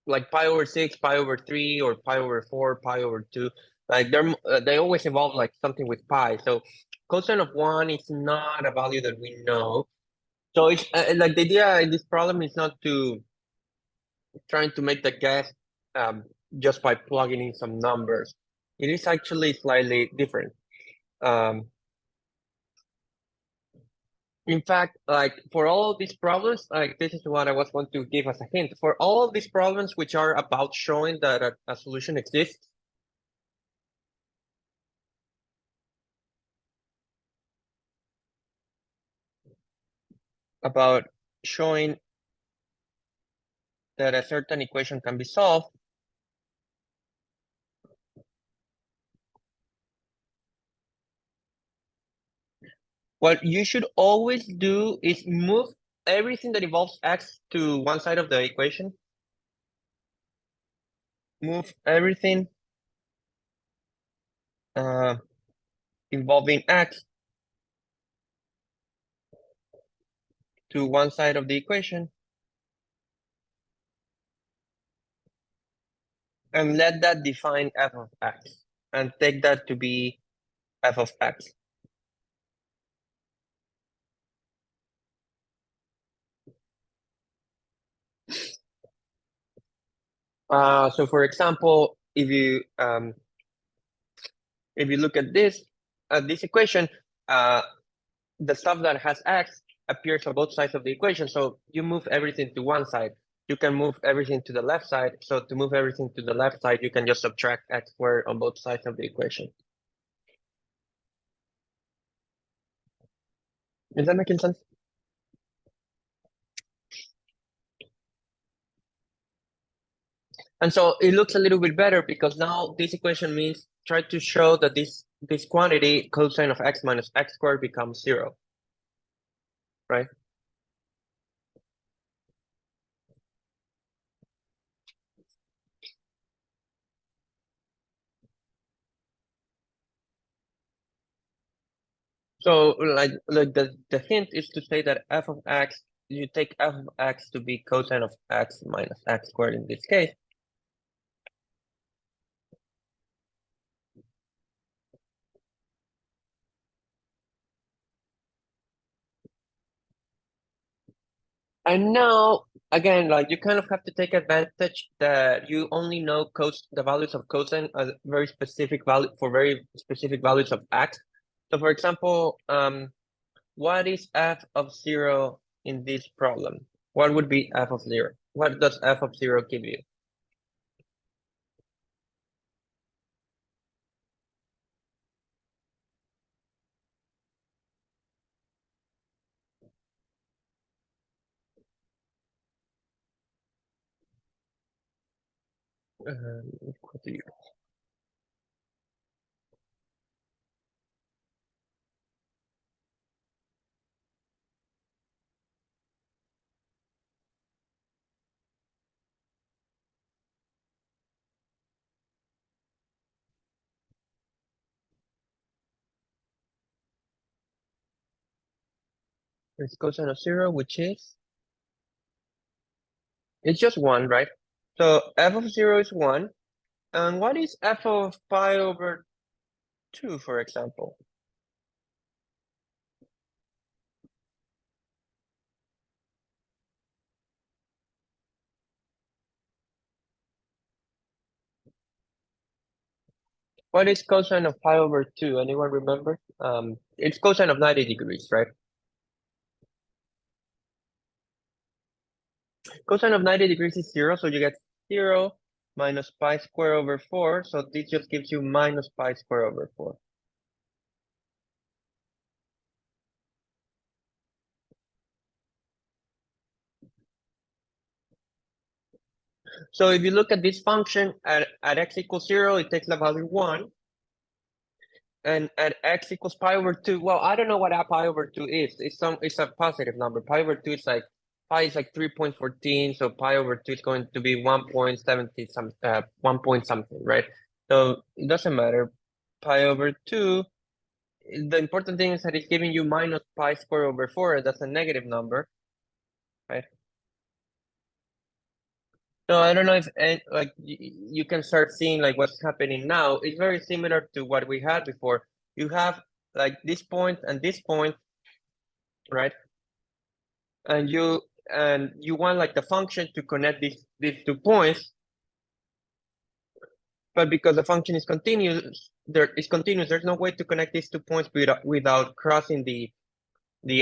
like pi over 6, pi over 3, or pi over 4, pi over 2. Like they always involve like something with pi. So cosine of 1 is not a value that we know. So it's like the idea in this problem is not to trying to make the guess just by plugging in some numbers. It is actually slightly different. Um, in fact, like for all of these problems, like this is what I was going to give as a hint. For all of these problems which are about showing that a solution exists, about showing that a certain equation can be solved, what you should always do is move everything that involves x to one side of the equation. Move everything involving x to one side of the equation. And let that define f of x. And take that to be f of x. So for example, if you look at this equation, the stuff that has x appears on both sides of the equation. So you move everything to one side. You can move everything to the left side. So to move everything to the left side, you can just subtract x squared on both sides of the equation. Is that making sense? And so it looks a little bit better because now this equation means try to show that this quantity cosine of x minus x squared becomes 0, right? So like the hint is to say that f of x, you take f of x to be cosine of x minus x squared in this case. And now, again, like you kind of have to take advantage that you only know the values of cosine as very specific value for very specific values of x. So for example, what is f of 0 in this problem? What would be f of 0? What does f of 0 give you? Equal to you. It's cosine of 0, which is it's just 1, right? So f of 0 is 1. And what is f of pi over 2, for example? What is cosine of pi over 2? Anyone remember? It's cosine of 90 degrees, right? Cosine of 90 degrees is 0, so you get 0 minus pi squared over 4. So this just gives you minus pi squared over 4. So if you look at this function at x equals 0, it takes the value 1. And at x equals pi over 2, well, I don't know what a pi over 2 is. It's a positive number. Pi over 2 is like, pi is like 3.14, so pi over 2 is going to be 1.70 1 point something, right? So it doesn't matter. Pi over 2, the important thing is that it's giving you minus pi squared over 4. That's a negative number, right? So I don't know if like you can start seeing like what's happening now. It's very similar to what we had before. You have like this point and this point, right? And you want like the function to connect these 2 points, but because the function is continuous, there's no way to connect these 2 points without crossing the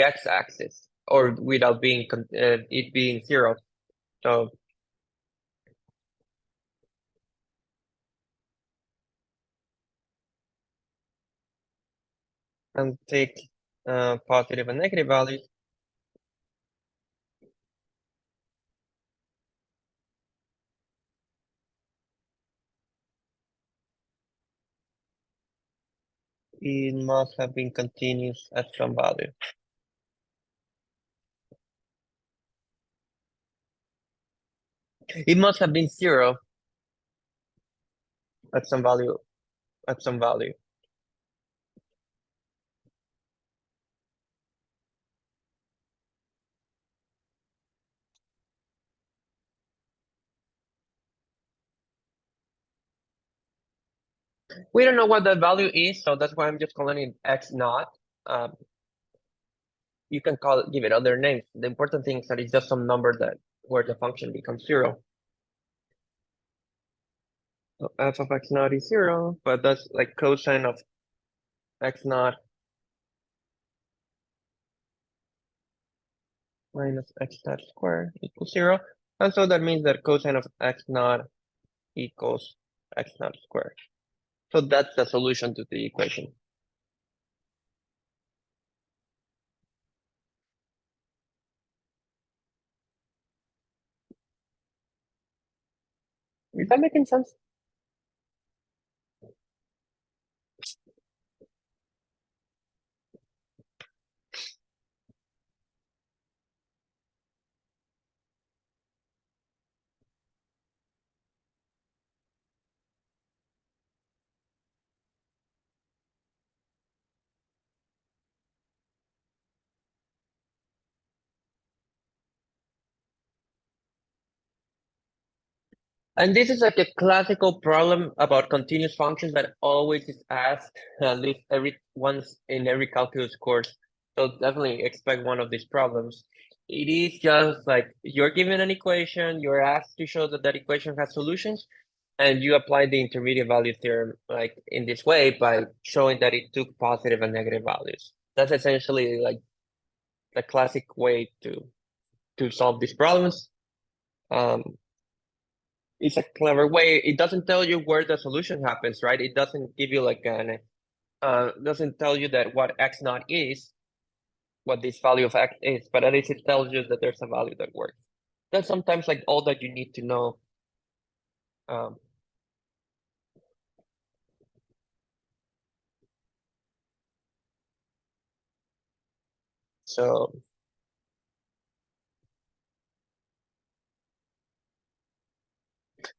x-axis or without being it being 0. So and take positive and negative values. It must have been continuous at some value. It must have been zero at some value, at some value. We don't know what that value is, so that's why I'm just calling it x naught. Um, you can call it, give it other names. The important thing is that it's just some number that where the function becomes zero. So f of x naught is zero, but that's like cosine of x naught minus x naught squared equals zero. And so that means that cosine of x naught equals x naught squared. So that's the solution to the equation. Is that making sense? And this is like a classical problem about continuous functions that always is asked at least every once in every calculus course. So definitely expect one of these problems. It is just like you're given an equation, you're asked to show that that equation has solutions, and you apply the intermediate value theorem like in this way by showing that it took positive and negative values. That's essentially like the classic way to solve these problems. Um, it's a clever way. It doesn't tell you where the solution happens, right? It doesn't give you like an doesn't tell you that what x naught is, what this value of x is, but at least it tells you that there's a value that works. That's sometimes like all that you need to know. Um, so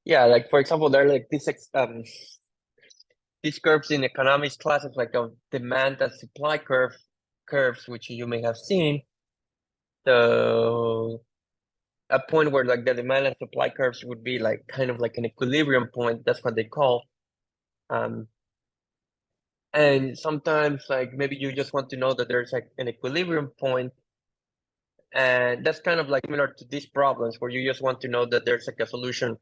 yeah, like for example, there are like these curves in economics classes, like a demand and supply curves, which you may have seen. So a point where like the demand and supply curves would be like kind of like an equilibrium point. That's what they call. Um, and sometimes like maybe you just want to know that there's like an equilibrium point, and that's kind of like similar to these problems where you just want to know that there's like a solution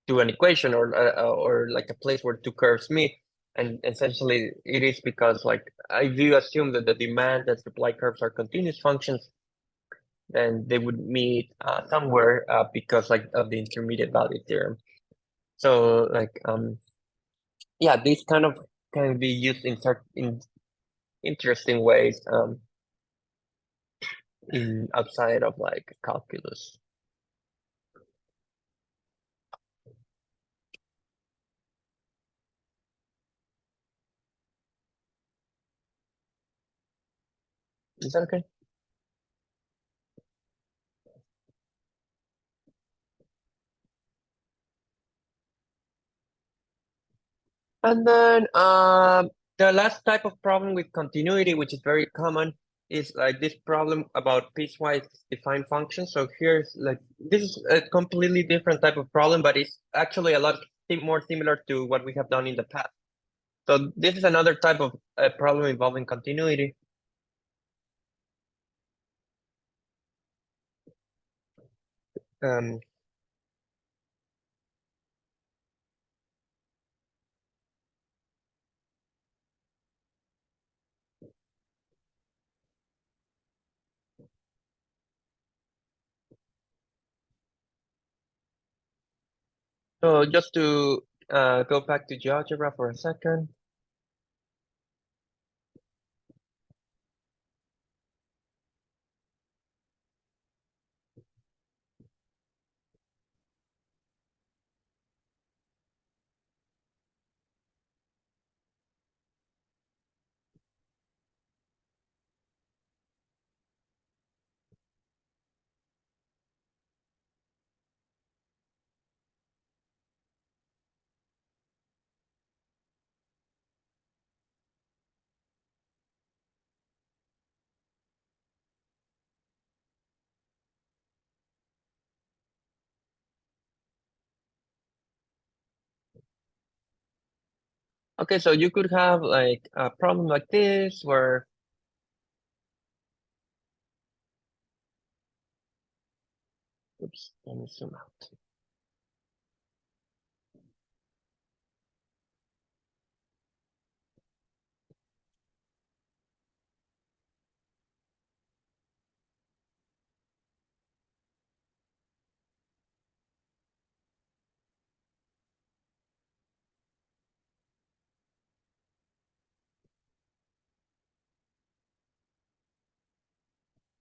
to an equation or like a place where two curves meet. And essentially it is because like if you assume that the demand and supply curves are continuous functions, then they would meet somewhere because like of the intermediate value theorem. So like yeah, these kind of can be used in interesting ways in outside of like calculus. Is that okay? And then the last type of problem with continuity, which is very common, is like this problem about piecewise defined functions. So here's like this is a completely different type of problem, but it's actually a lot more similar to what we have done in the past. So this is another type of problem involving continuity. Um, so just to go back to GeoGebra for a second. Okay, so you could have like a problem like this where oops, let me zoom out.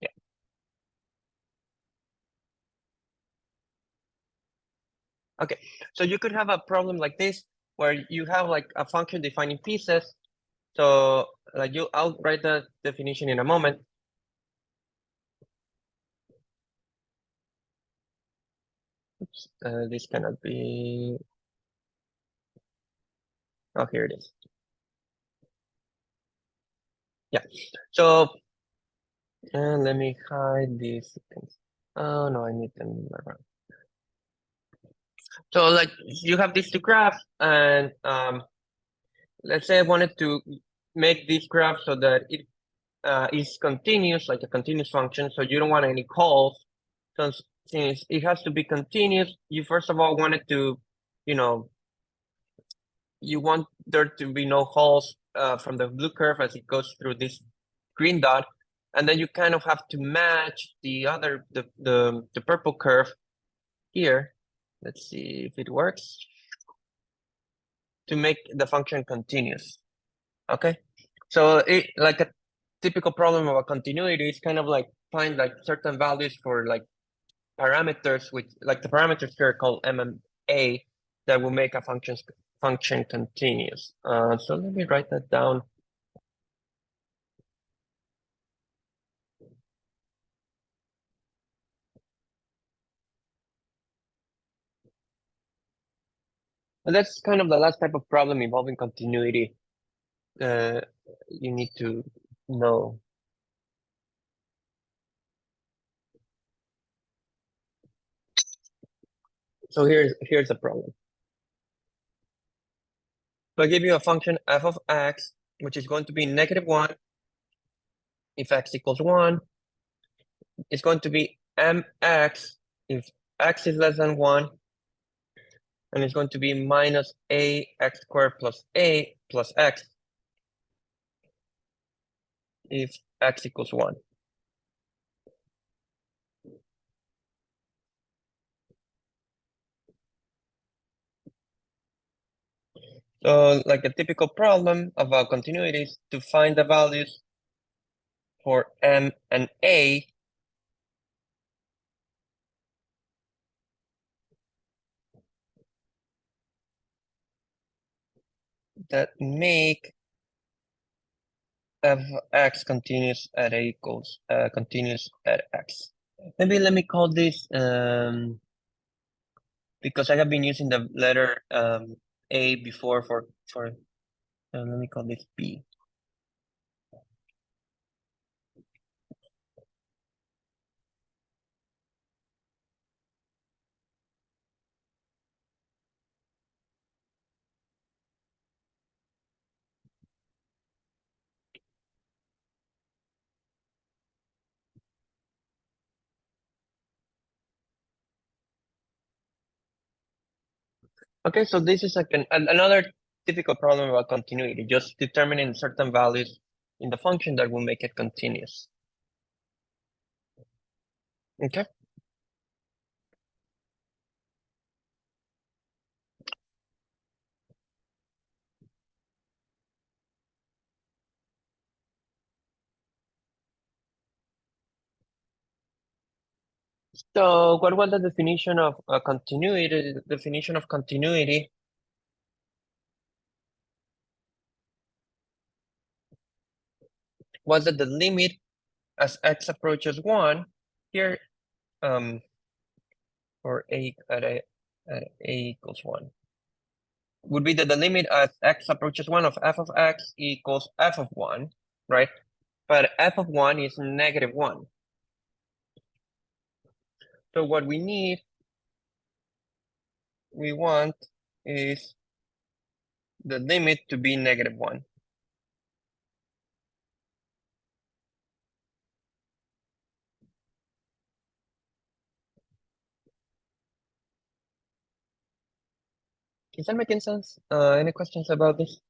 Yeah. Okay, so you could have a problem like this where you have like a function defining pieces. So like I'll write the definition in a moment. Oops, this cannot be. Oh, here it is. Yeah. So let me hide these things. Oh no, I need them around. So like you have these two graphs, and let's say I wanted to make this graph so that it is continuous, like a continuous function. So you don't want any calls. So since it has to be continuous, you first of all wanted to, you know, you want there to be no calls from the blue curve as it goes through this green dot, and then you kind of have to match the other the purple curve here. Let's see if it works to make the function continuous. Okay, so it like a typical problem of a continuity is kind of like find like certain values for like parameters, which like the parameters here are called MMA, that will make a function continuous. So let me write that down. And that's kind of the last type of problem involving continuity. You need to know. So here's the problem. So I give you a function f of x, which is going to be -1 if x equals 1. It's going to be mx if x is less than 1. And it's going to be minus ax squared plus a plus x if x equals 1. So like a typical problem about continuity is to find the values for m and a that make f(x) continuous at a equals continuous at x. Maybe let me call this because I have been using the letter a before for let me call this b. Okay, so this is like another typical problem about continuity, just determining certain values in the function that will make it continuous. Okay. So what was the definition of continuity? The definition of continuity was that the limit as x approaches 1 here or at a equals 1 would be that the limit as x approaches 1 of f of x equals f of 1, right? But f of 1 is -1. So what we want is the limit to be -1. Is that making sense? Any questions about this?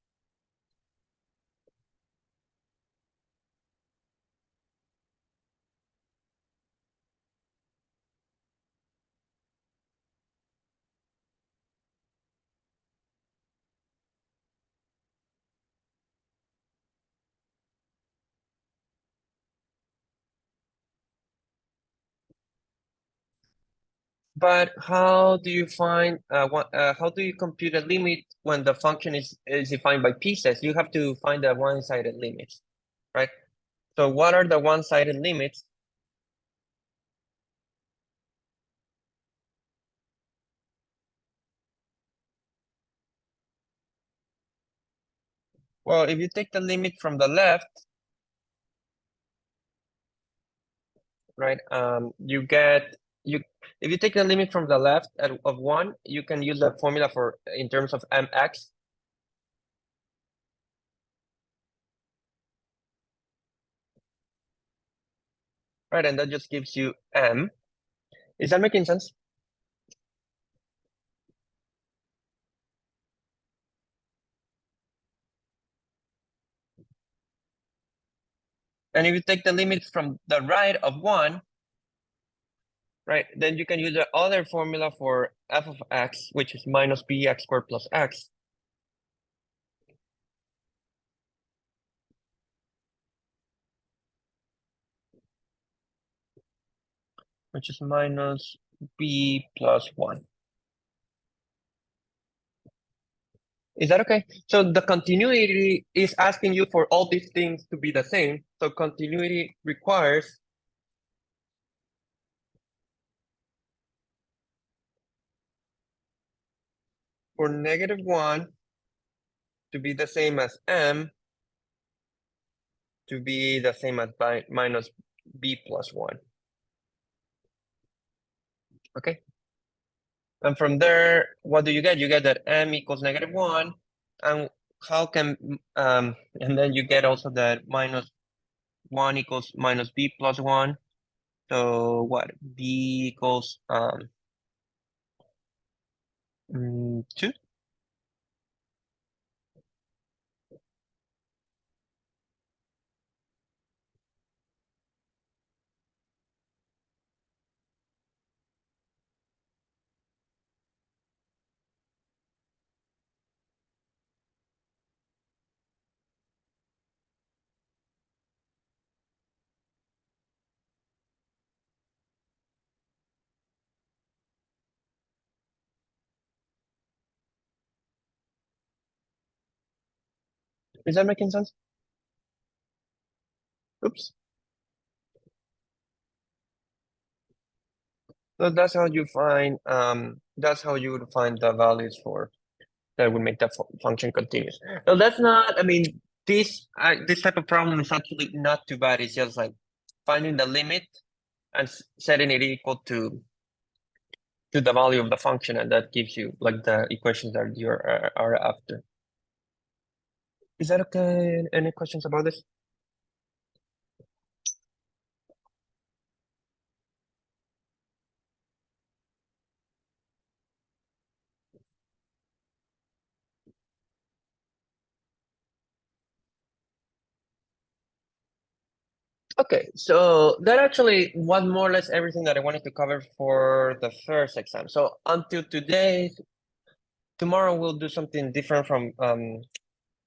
But how do you find how do you compute a limit when the function is defined by pieces? You have to find the one-sided limits, right? So what are the one-sided limits? Well, if you take the limit from the left, right, you get you if you take the limit from the left of 1, you can use the formula for in terms of mx. Right, and that just gives you m. Is that making sense? And if you take the limit from the right of 1, right, then you can use the other formula for f of x, which is minus bx squared plus x. Which is minus b plus 1. Is that okay? So the continuity is asking you for all these things to be the same. So continuity requires for -1 to be the same as m to be the same as minus b plus 1. Okay. And from there, what do you get? You get that m equals -1. And how can, and then you get also that -1 equals minus b plus 1. So what? B equals 2. Is that making sense? Oops. So that's how you find that's how you would find the values for that would make that function continuous. So that's not, I mean, this type of problem is actually not too bad. It's just like finding the limit and setting it equal to the value of the function, and that gives you like the equations that you're are after. Is that okay? Any questions about this? Okay, so that actually was more or less everything that I wanted to cover for the first exam. So until today, tomorrow we'll do something different from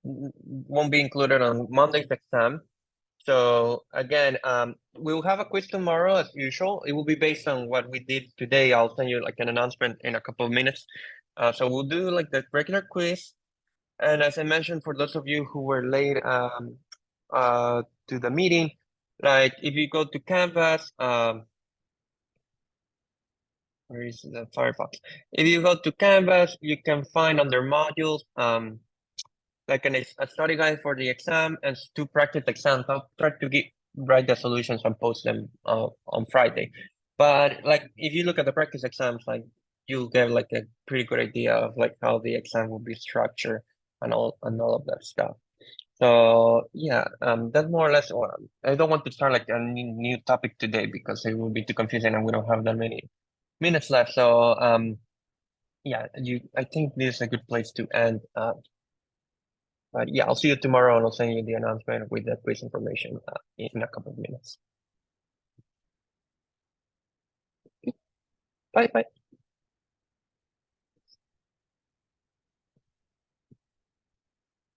won't be included on Monday's exam. So again, we'll have a quiz tomorrow as usual. It will be based on what we did today. I'll send you like an announcement in a couple of minutes. So we'll do like the regular quiz. And as I mentioned, for those of you who were late to the meeting, like if you go to Canvas, where is the Firefox? If you go to Canvas, you can find under modules, like a study guide for the exam and 2 practice exams. I'll try to write the solutions and post them on Friday. But like if you look at the practice exams, like you'll get like a pretty good idea of like how the exam will be structured. all of that stuff. So yeah, that's more or less what I don't want to start like a new topic today because it will be too confusing and we don't have that many minutes left. So yeah, I think this is a good place to end. But yeah, I'll see you tomorrow and I'll send you the announcement with the quiz information in a couple of minutes. Bye bye.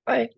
Bye.